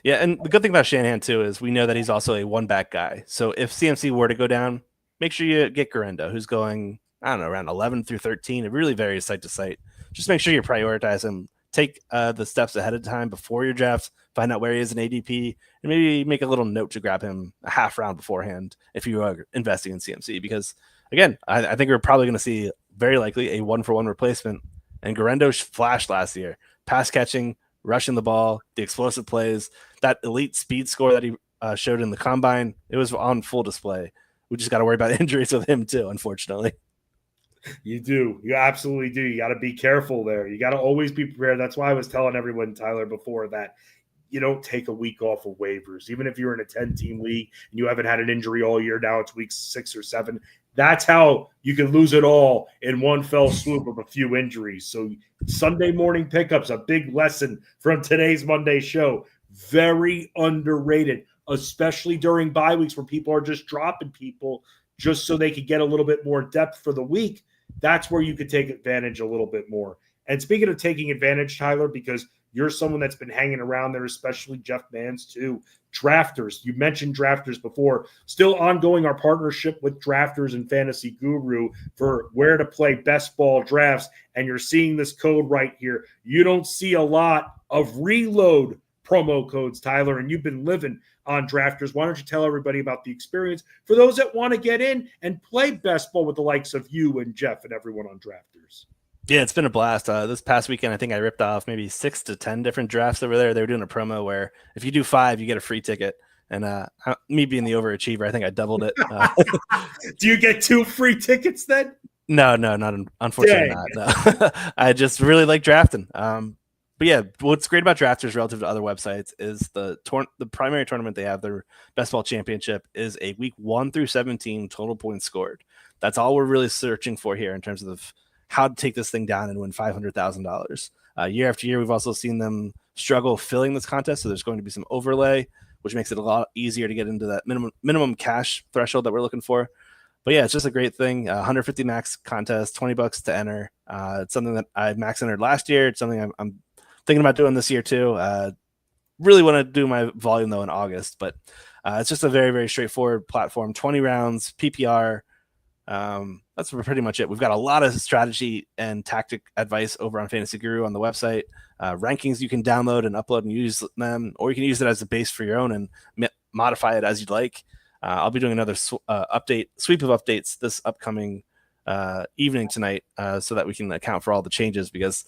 Speaker 2: Yeah, and the good thing about Shanahan, too, is we know that he's also a one-back guy. So if CMC were to go down, make sure you get Garendo, who's going I don't know, around 11 through 13. It really varies site to site. Just make sure you prioritize him. Take the steps ahead of time before your draft. Find out where he is in ADP, and maybe make a little note to grab him a half round beforehand if you are investing in CMC. Because again, I think we're probably going to see very likely a 1-for-1 replacement. And Garendo flashed last year, pass catching, rushing the ball, the explosive plays, that elite speed score that he showed in the combine. It was on full display. We just got to worry about injuries with him too, unfortunately.
Speaker 1: You do. You absolutely do. You got to be careful there. You got to always be prepared. That's why I was telling everyone, Tyler, before that you don't take a week off of waivers. Even if you're in a 10-team league and you haven't had an injury all year, now it's week 6 or 7. That's how you can lose it all in one fell swoop of a few injuries. So Sunday morning pickups, a big lesson from today's Monday show. Very underrated, especially during bye weeks where people are just dropping people just so they could get a little bit more depth for the week. That's where you could take advantage a little bit more. And speaking of taking advantage, Tyler, because you're someone that's been hanging around there, especially Jeff Mans too. Drafters. You mentioned Drafters before. Still ongoing our partnership with Drafters and Fantasy Guru for where to play best ball drafts. And you're seeing this code right here. You don't see a lot of reload promo codes, Tyler, and you've been living on Drafters. Why don't you tell everybody about the experience for those that want to get in and play best ball with the likes of you and Jeff and everyone on Drafters?
Speaker 2: Yeah, it's been a blast. This past weekend, I think I ripped off maybe 6 to 10 different drafts over there. They were doing a promo where if you do 5, you get a free ticket. And me being the overachiever, I think I doubled it.
Speaker 1: Do you get 2 free tickets then?
Speaker 2: No, not unfortunately not. No. I just really like drafting. But yeah, what's great about Drafters relative to other websites is the primary tournament they have, their best ball championship, is a week 1 through 17 total points scored. That's all we're really searching for here in terms of how to take this thing down and win $500,000. Year after year, we've also seen them struggle filling this contest, so there's going to be some overlay, which makes it a lot easier to get into that minimum cash threshold that we're looking for. But yeah, it's just a great thing. 150 max contest, $20 to enter. It's something that I max entered last year. It's something I'm thinking about doing this year too. Really want to do my volume though in August, but it's just a very, very straightforward platform. 20 rounds, PPR. That's pretty much it. We've got a lot of strategy and tactic advice over on Fantasy Guru on the website. Rankings you can download and upload and use them, or you can use it as a base for your own and modify it as you'd like. I'll be doing another sweep of updates this upcoming evening tonight, so that we can account for all the changes, because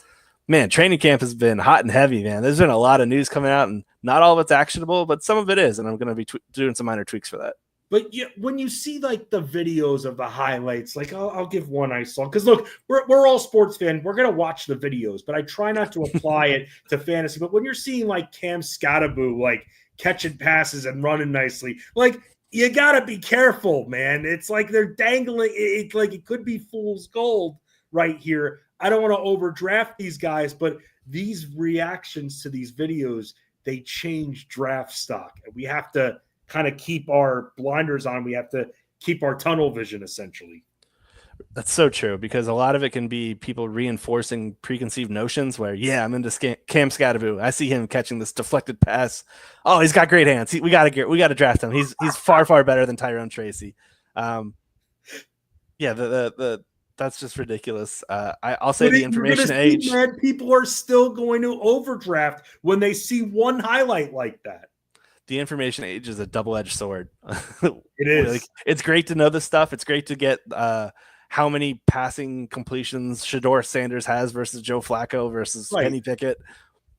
Speaker 2: man, training camp has been hot and heavy, man. There's been a lot of news coming out, and not all of it's actionable, but some of it is, and I'm going to be doing some minor tweaks for that.
Speaker 1: But yeah, when you see like the videos of the highlights, like I'll give one I saw, because look, we're all sports fans. We're gonna watch the videos, but I try not to apply it to fantasy. But when you're seeing like Cam Scattaboo like catching passes and running nicely, like you gotta be careful, man. It's like they're dangling. It's like it could be fool's gold right here. I don't want to overdraft these guys, but these reactions to these videos, they change draft stock, and we have to kind of keep our blinders on. We have to keep our tunnel vision, essentially.
Speaker 2: That's so true, because a lot of it can be people reinforcing preconceived notions where, yeah, I'm into Cam Scattaboo. I see him catching this deflected pass. Oh, he's got great hands. We got to draft him. He's far, far better than Tyrone Tracy. Yeah, that's just ridiculous. I'll say the information age.
Speaker 1: Man, people are still going to overdraft when they see one highlight like that.
Speaker 2: The information age is a double-edged sword.
Speaker 1: It is.
Speaker 2: Like, it's great to know this stuff. It's great to get how many passing completions Shedeur Sanders has versus Joe Flacco versus Kenny Pickett.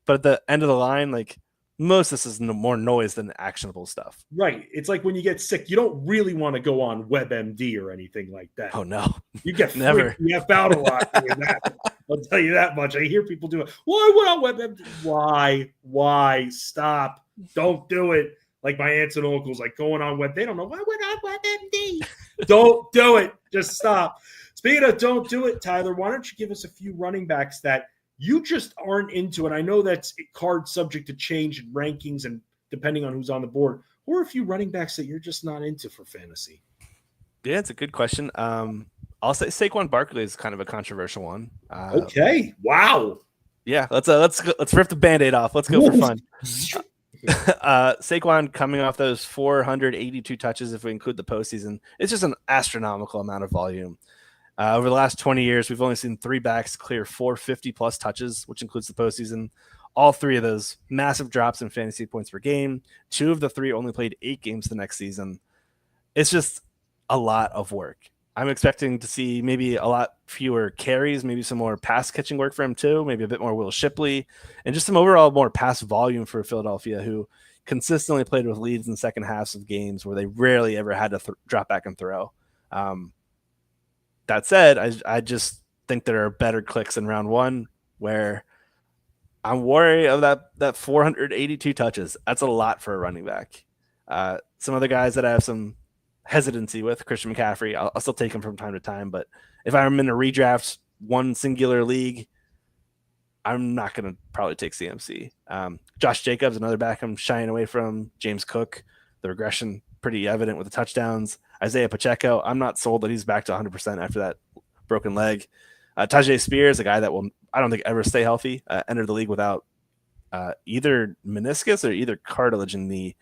Speaker 2: But at the end of the line, like, most of this is more noise than actionable stuff.
Speaker 1: Right. It's like when you get sick, you don't really want to go on WebMD or anything like that.
Speaker 2: Oh, no.
Speaker 1: You get
Speaker 2: never.
Speaker 1: You have out a lot doing that. I'll tell you that much. I hear people do it. Well, I went on WebMD. Why? Stop. Don't do it. Like my aunts and uncles, like going on web. They don't know why we're on WebMD. Don't do it. Just stop. Speaking of don't do it, Tyler, why don't you give us a few running backs that you just aren't into? And I know that's card subject to change in rankings and depending on who's on the board, or a few running backs that you're just not into for fantasy.
Speaker 2: Yeah, it's a good question. I'll say Saquon Barkley is kind of a controversial one.
Speaker 1: Okay. Wow.
Speaker 2: Yeah, let's rip the Band-Aid off. Let's go for fun. Saquon coming off those 482 touches, if we include the postseason, it's just an astronomical amount of volume. Over the last 20 years, we've only seen 3 backs clear 450-plus touches, which includes the postseason. All 3 of those massive drops in fantasy points per game. 2 of the 3 only played 8 games the next season. It's just a lot of work. I'm expecting to see maybe a lot fewer carries, maybe some more pass catching work for him too, maybe a bit more Will Shipley, and just some overall more pass volume for Philadelphia, who consistently played with leads in the second halves of games where they rarely ever had to drop back and throw. That said, I just think there are better clicks in round 1 where I'm worried of that 482 touches. That's a lot for a running back. Some other guys that I have some hesitancy with, Christian McCaffrey, I'll still take him from time to time, but if I'm in a redraft, one singular league, I'm not going to probably take CMC. Josh Jacobs, another back I'm shying away from. James Cook, the regression pretty evident with the touchdowns. Isaiah Pacheco, I'm not sold that he's back to 100% after that broken leg. Tajay Spears, a guy that will, I don't think, ever stay healthy, entered the league without either meniscus or either cartilage in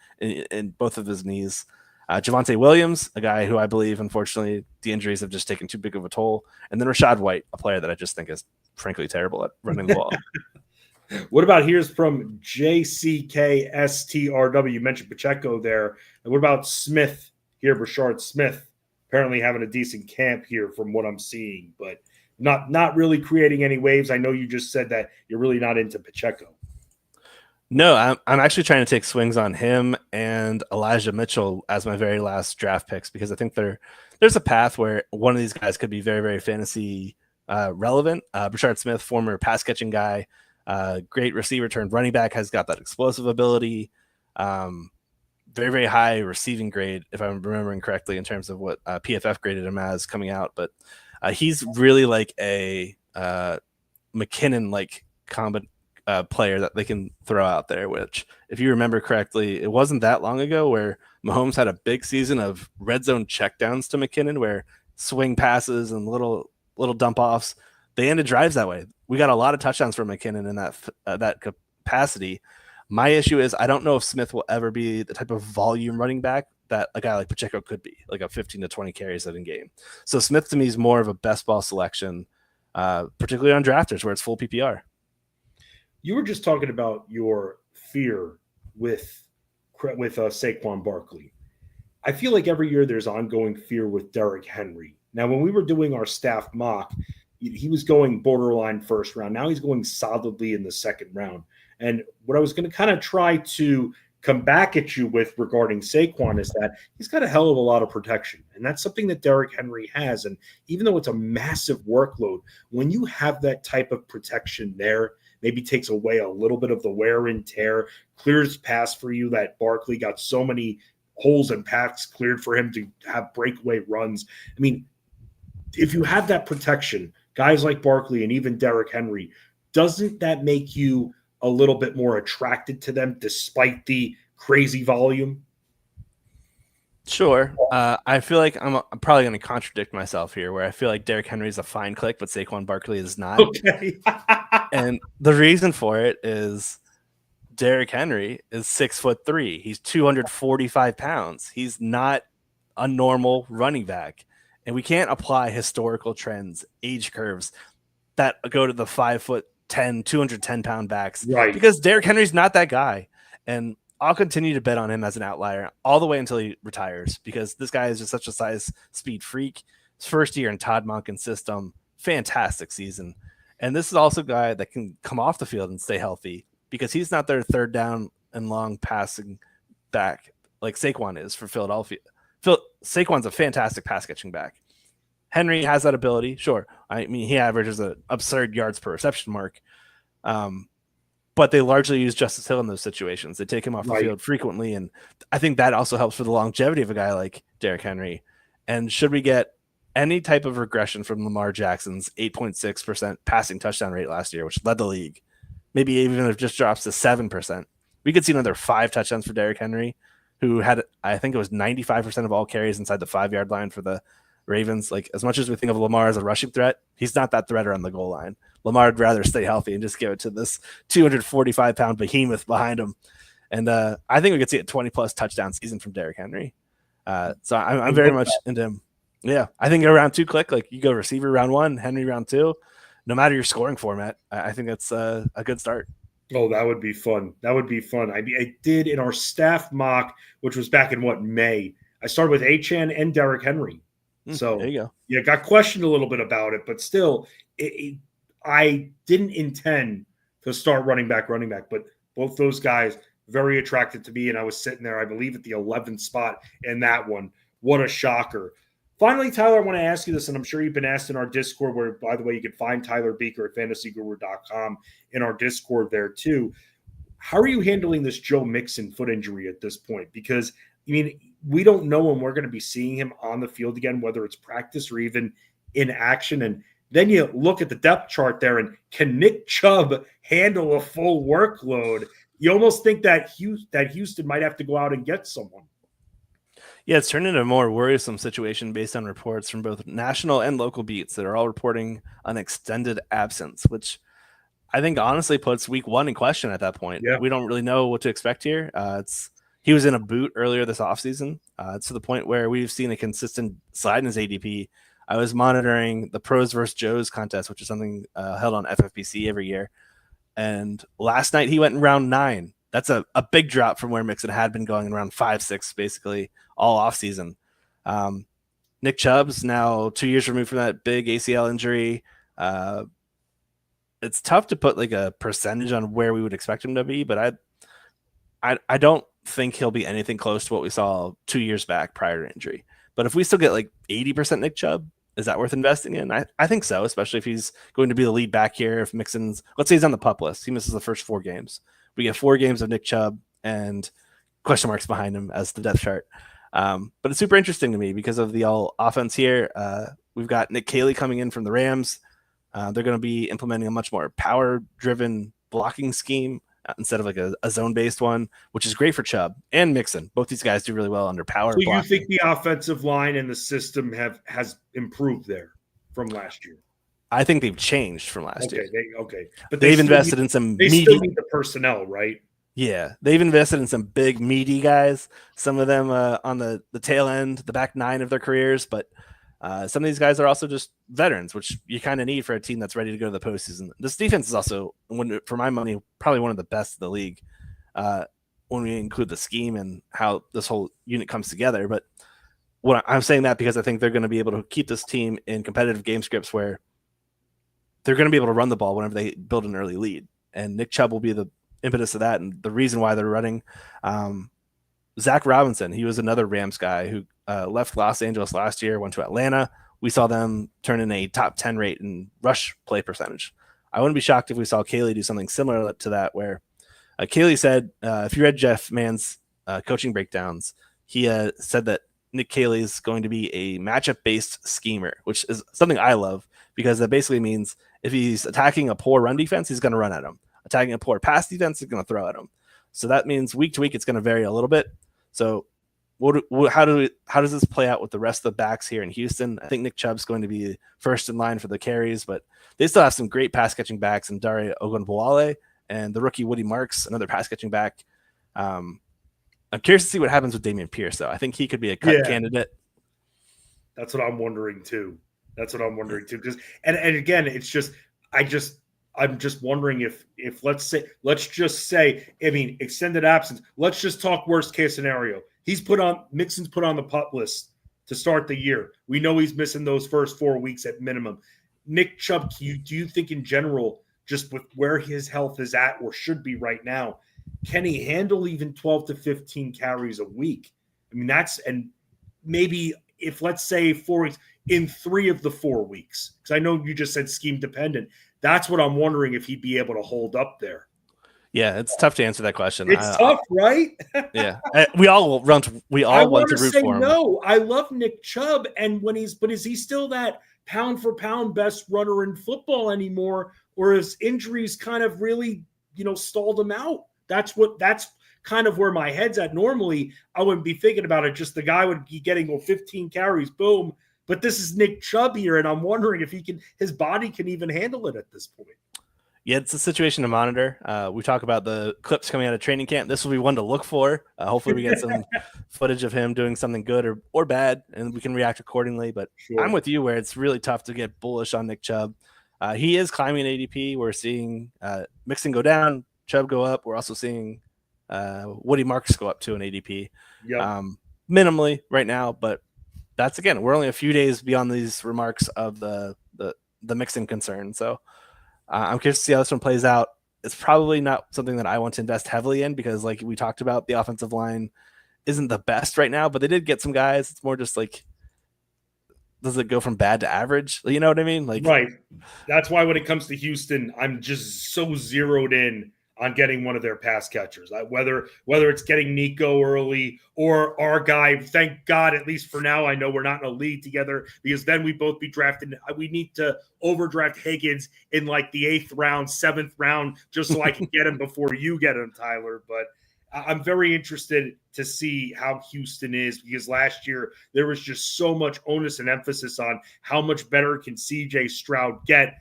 Speaker 2: both of his knees. Javonte Williams, a guy who I believe, unfortunately, the injuries have just taken too big of a toll. And then Rachaad White, a player that I just think is frankly terrible at running the ball.
Speaker 1: What about here's from JCKSTRW? You mentioned Pacheco there. And what about Smith here, Brashard Smith? Apparently having a decent camp here from what I'm seeing, but not really creating any waves. I know you just said that you're really not into Pacheco.
Speaker 2: No, I'm actually trying to take swings on him and Elijah Mitchell as my very last draft picks, because I think there's a path where one of these guys could be very, very fantasy relevant. Brashard Smith, former pass catching guy, great receiver turned running back, has got that explosive ability, very, very high receiving grade, if I'm remembering correctly, in terms of what PFF graded him as coming out. But he's really like a McKinnon-like player that they can throw out there, which, if you remember correctly, it wasn't that long ago where Mahomes had a big season of red zone checkdowns to McKinnon, where swing passes and little dump offs, they ended drives that way. We got a lot of touchdowns from McKinnon in that capacity. My issue is I don't know if Smith will ever be the type of volume running back that a guy like Pacheco could be, like a 15 to 20 carries in game. So Smith to me is more of a best ball selection, particularly on drafters where it's full PPR.
Speaker 1: You were just talking about your fear with Saquon Barkley. I feel like every year there's ongoing fear with Derrick Henry. Now, when we were doing our staff mock, he was going borderline first round. Now he's going solidly in the second round. And what I was going to kind of try to come back at you with regarding Saquon is that he's got a hell of a lot of protection. And that's something that Derrick Henry has. And even though it's a massive workload, when you have that type of protection there, maybe takes away a little bit of the wear and tear, clears pass for you, that Barkley got so many holes and paths cleared for him to have breakaway runs. I mean, if you have that protection, guys like Barkley and even Derrick Henry, doesn't that make you a little bit more attracted to them despite the crazy volume?
Speaker 2: Sure. I feel like I'm probably going to contradict myself here, where I feel like Derrick Henry is a fine click, but Saquon Barkley is not.
Speaker 1: Okay.
Speaker 2: And the reason for it is Derrick Henry is 6'3". He's 245 pounds. He's not a normal running back. And we can't apply historical trends, age curves that go to the 5'10", 210-pound backs.
Speaker 1: Right.
Speaker 2: Because Derrick Henry's not that guy. And I'll continue to bet on him as an outlier all the way until he retires, because this guy is just such a size speed freak. His first year in Todd Monken's system, fantastic season. And this is also a guy that can come off the field and stay healthy, because he's not their third down and long passing back like Saquon is for Philadelphia. Saquon's a fantastic pass catching back. Henry has that ability. Sure. I mean, he averages an absurd yards per reception mark. But they largely use Justice Hill in those situations. They take him off the field frequently. And I think that also helps for the longevity of a guy like Derrick Henry. And should we get any type of regression from Lamar Jackson's 8.6% passing touchdown rate last year, which led the league, maybe even if it just drops to 7%, we could see another 5 touchdowns for Derrick Henry, who had, I think it was 95% of all carries inside the 5-yard line for the Ravens. Like, as much as we think of Lamar as a rushing threat, he's not that threater on the goal line. Lamar would rather stay healthy and just give it to this 245-pound behemoth behind him. And I think we could see a 20-plus touchdown season from Derrick Henry. So I'm very much into him. Yeah, I think around 2 click, like you go receiver round 1, Henry round 2. No matter your scoring format, I think that's a good start.
Speaker 1: Oh, that would be fun. That would be fun. I did in our staff mock, which was back in May. I started with Achan and Derrick Henry. So
Speaker 2: there you go.
Speaker 1: Yeah, got questioned a little bit about it, but still, I didn't intend to start running back, but both those guys very attracted to me, and I was sitting there, I believe, at the 11th spot in that one. What a shocker. Finally, Tyler, I want to ask you this, and I'm sure you've been asked in our Discord, where, by the way, you can find Tyler Beaker at fantasyguru.com in our Discord there, too. How are you handling this Joe Mixon foot injury at this point? Because, I mean, we don't know when we're going to be seeing him on the field again, whether it's practice or even in action. And then you look at the depth chart there, and can Nick Chubb handle a full workload? You almost think that Houston might have to go out and get someone.
Speaker 2: Yeah, it's turned into a more worrisome situation based on reports from both national and local beats that are all reporting an extended absence, which I think honestly puts week 1 in question at that point.
Speaker 1: Yeah.
Speaker 2: We don't really know what to expect here. He was in a boot earlier this offseason to the point where we've seen a consistent slide in his ADP. I was monitoring the Pros vs. Joes contest, which is something held on FFPC every year. And last night he went in round 9. That's a big drop from where Mixon had been going in round 5, 6, basically all offseason. Nick Chubb's now 2 years removed from that big ACL injury. It's tough to put like a percentage on where we would expect him to be, but I don't think he'll be anything close to what we saw 2 years back prior to injury. But if we still get like 80% Nick Chubb, is that worth investing in? I think so, especially if he's going to be the lead back here. If Mixon's, let's say he's on the pup list, he misses the first 4 games. We get 4 games of Nick Chubb and question marks behind him as the depth chart. But it's super interesting to me because of the all offense here. We've got Nick Caley coming in from the Rams. They're going to be implementing a much more power-driven blocking scheme instead of like a zone-based one, which is great for Chubb and Mixon. Both these guys do really well under power.
Speaker 1: So blocking. You think the offensive line and the system has improved there from last year?
Speaker 2: I think they've changed from last year.
Speaker 1: But
Speaker 2: they've invested in some
Speaker 1: meaty. They still need the personnel, right?
Speaker 2: Yeah, they've invested in some big, meaty guys. Some of them on the tail end, the back 9 of their careers. But some of these guys are also just veterans, which you kind of need for a team that's ready to go to the postseason. This defense is also, for my money, probably one of the best in the league when we include the scheme and how this whole unit comes together. But I'm saying that because I think they're going to be able to keep this team in competitive game scripts where they're going to be able to run the ball whenever they build an early lead. And Nick Chubb will be the impetus of that. And the reason why they're running Zach Robinson, he was another Rams guy who left Los Angeles last year, went to Atlanta. We saw them turn in a top 10 rate in rush play percentage. I wouldn't be shocked if we saw Caley do something similar to that, where Caley said, if you read Jeff Mann's coaching breakdowns, he said that Nick Caley is going to be a matchup-based schemer, which is something I love because that basically means if he's attacking a poor run defense, he's going to run at him. Attacking a poor pass defense, he's going to throw at him. So that means week to week, it's going to vary a little bit. So how does this play out with the rest of the backs here in Houston? I think Nick Chubb's going to be first in line for the carries, but they still have some great pass-catching backs in Dare Ogunbowale and the rookie Woody Marks, another pass-catching back. I'm curious to see what happens with Dameon Pierce, though. I think he could be a cut candidate.
Speaker 1: That's what I'm wondering, too. Because, and again, it's just, I'm just wondering if let's just say, I mean, extended absence. Let's just talk worst case scenario. Mixon's put on the pup list to start the year. We know he's missing those first 4 weeks at minimum. Nick Chubb, do you think in general, just with where his health is at or should be right now, can he handle even 12 to 15 carries a week? I mean, and maybe if let's say 4 weeks, in 3 of the 4 weeks, because I know you just said scheme dependent. That's what I'm wondering if he'd be able to hold up there.
Speaker 2: Yeah, it's tough to answer that question.
Speaker 1: It's tough, right?
Speaker 2: Yeah, we all want to root for him.
Speaker 1: No, I love Nick Chubb, and is he still that pound for pound best runner in football anymore, or has injuries kind of really stalled him out? That's kind of where my head's at. Normally, I wouldn't be thinking about it. Just the guy would be getting 15 carries, boom. But this is Nick Chubb here, and I'm wondering if his body can even handle it at this point.
Speaker 2: Yeah, it's a situation to monitor. We talk about the clips coming out of training camp. This will be one to look for. Hopefully we get some footage of him doing something good or bad, and we can react accordingly. But
Speaker 1: Sure.
Speaker 2: I'm with you where it's really tough to get bullish on Nick Chubb. He is climbing ADP. We're seeing Mixon go down, Chubb go up. We're also seeing Woody Marks go up to an ADP.
Speaker 1: Yep.
Speaker 2: Minimally right now, but that's, again, we're only a few days beyond these remarks of the Mixon concern. So I'm curious to see how this one plays out. It's probably not something that I want to invest heavily in because, like we talked about, the offensive line isn't the best right now, but they did get some guys. It's more just like, does it go from bad to average? You know what I mean? Like,
Speaker 1: right. That's why when it comes to Houston, I'm just so zeroed in on getting one of their pass catchers. Whether it's getting Nico early or our guy, thank God, at least for now, I know we're not in a league together because then we both be drafted. We need to overdraft Higgins in like the 8th round, 7th round, just so I can get him before you get him, Tyler. But I'm very interested to see how Houston is because last year there was just so much onus and emphasis on how much better can CJ Stroud get.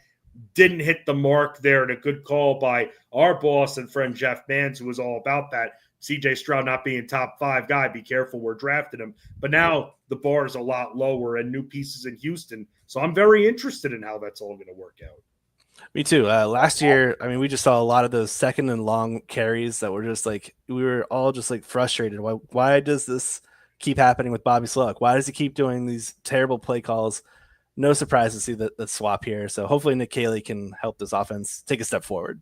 Speaker 1: Didn't hit the mark there, and a good call by our boss and friend Jeff Mans, who was all about that. CJ Stroud not being top 5 guy, be careful, we're drafting him. But now the bar is a lot lower and new pieces in Houston. So I'm very interested in how that's all going to work out.
Speaker 2: Me too. Last year, I mean, we just saw a lot of those second and long carries that were just like, we were all just like frustrated. Why does this keep happening with Bobby Sloak? Why does he keep doing these terrible play calls? No surprise to see the swap here. So hopefully Nick Caley can help this offense take a step forward.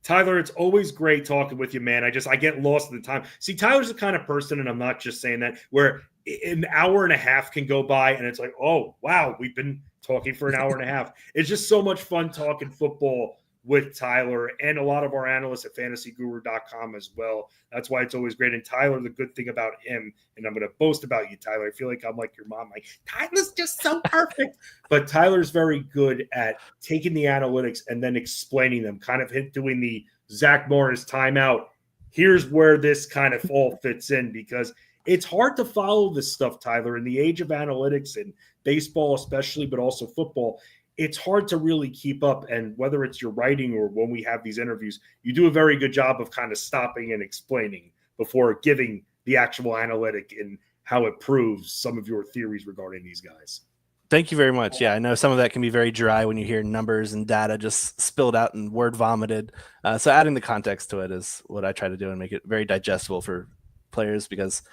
Speaker 1: Tyler, it's always great talking with you, man. I get lost in the time. See, Tyler's the kind of person, and I'm not just saying that, where an hour and a half can go by and it's like, oh, wow, we've been talking for an hour and a half. It's just so much fun talking football with Tyler and a lot of our analysts at fantasyguru.com as well. That's why it's always great. And Tyler, the good thing about him, and I'm going to boast about you, Tyler, I feel like I'm like your mom. Like, Tyler's just so perfect. But Tyler's very good at taking the analytics and then explaining them, kind of doing the Zach Morris timeout. Here's where this kind of all fits in because it's hard to follow this stuff, Tyler, in the age of analytics and baseball especially, but also football. It's hard to really keep up. And whether it's your writing or when we have these interviews, you do a very good job of kind of stopping and explaining before giving the actual analytic and how it proves some of your theories regarding these guys.
Speaker 2: Thank you very much. Yeah, I know some of that can be very dry when you hear numbers and data just spilled out and word vomited. So adding the context to it is what I try to do and make it very digestible for players because,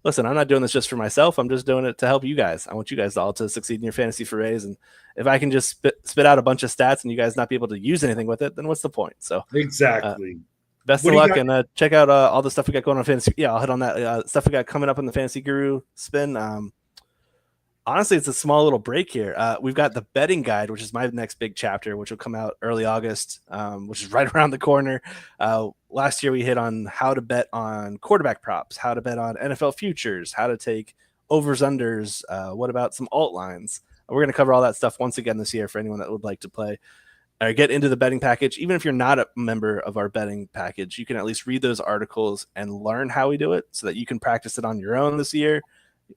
Speaker 2: listen, I'm not doing this just for myself. I'm just doing it to help you guys. I want you guys all to succeed in your fantasy forays. And if I can just spit out a bunch of stats and you guys not be able to use anything with it, then what's the point? So
Speaker 1: exactly.
Speaker 2: Best of luck and check out all the stuff we got going on fantasy. Yeah, I'll hit on that stuff we got coming up in the Fantasy Guru spin. Honestly, it's a small little break here. We've got the betting guide, which is my next big chapter, which will come out early August, which is right around the corner. Last year, we hit on how to bet on quarterback props, how to bet on NFL futures, how to take overs, unders. What about some alt lines? We're going to cover all that stuff once again this year for anyone that would like to play or get into the betting package. Even if you're not a member of our betting package, you can at least read those articles and learn how we do it so that you can practice it on your own this year.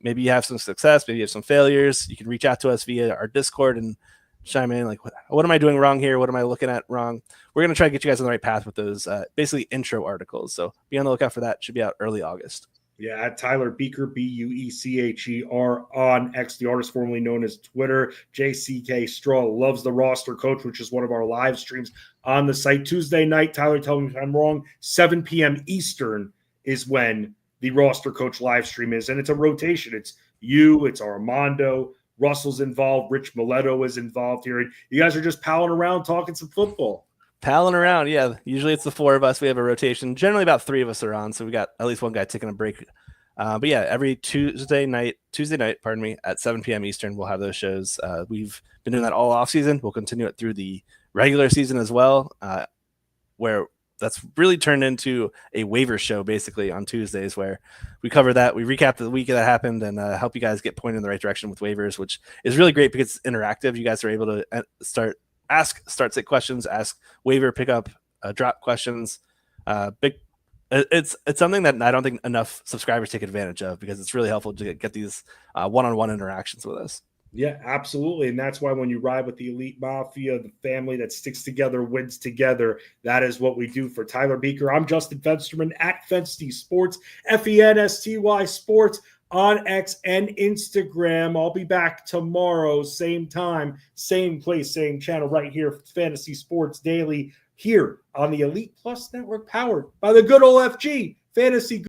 Speaker 2: Maybe you have some success, maybe you have some failures. You can reach out to us via our Discord and chime in like, what am I doing wrong here? What am I looking at wrong? We're going to try to get you guys on the right path with those basically intro articles. So be on the lookout for that. It should be out early August.
Speaker 1: Yeah, at Tyler Buecher, Buecher on X, the artist formerly known as Twitter. JCK Straw loves the roster coach, which is one of our live streams on the site. Tuesday night, Tyler, tell me if I'm wrong, 7 p.m. Eastern is when the roster coach live stream is, and it's a rotation. It's you, it's Armando, Russell's involved, Rich Mileto is involved here. And you guys are just palling around talking some football.
Speaker 2: Palling around, yeah. Usually it's the 4 of us. We have a rotation. Generally about 3 of us are on, so we got at least one guy taking a break. But yeah, every Tuesday night, at 7 p.m. Eastern, we'll have those shows. We've been doing that all off season. We'll continue it through the regular season as well, where that's really turned into a waiver show basically on Tuesdays where we cover that. We recap the week that happened and help you guys get pointed in the right direction with waivers, which is really great because it's interactive. You guys are able to start sit questions, ask waiver, pick up, drop questions. It's something that I don't think enough subscribers take advantage of because it's really helpful to get these one-on-one interactions with us.
Speaker 1: Yeah, absolutely. And that's why when you ride with the Elite Mafia, the family that sticks together wins together. That is what we do. For Tyler Beaker, I'm Justin Fensterman at Fensty Sports, FENSTY Sports on X and Instagram. I'll be back tomorrow, same time, same place, same channel, right here, Fantasy Sports Daily, here on the Elite Plus Network, powered by the good old FG Fantasy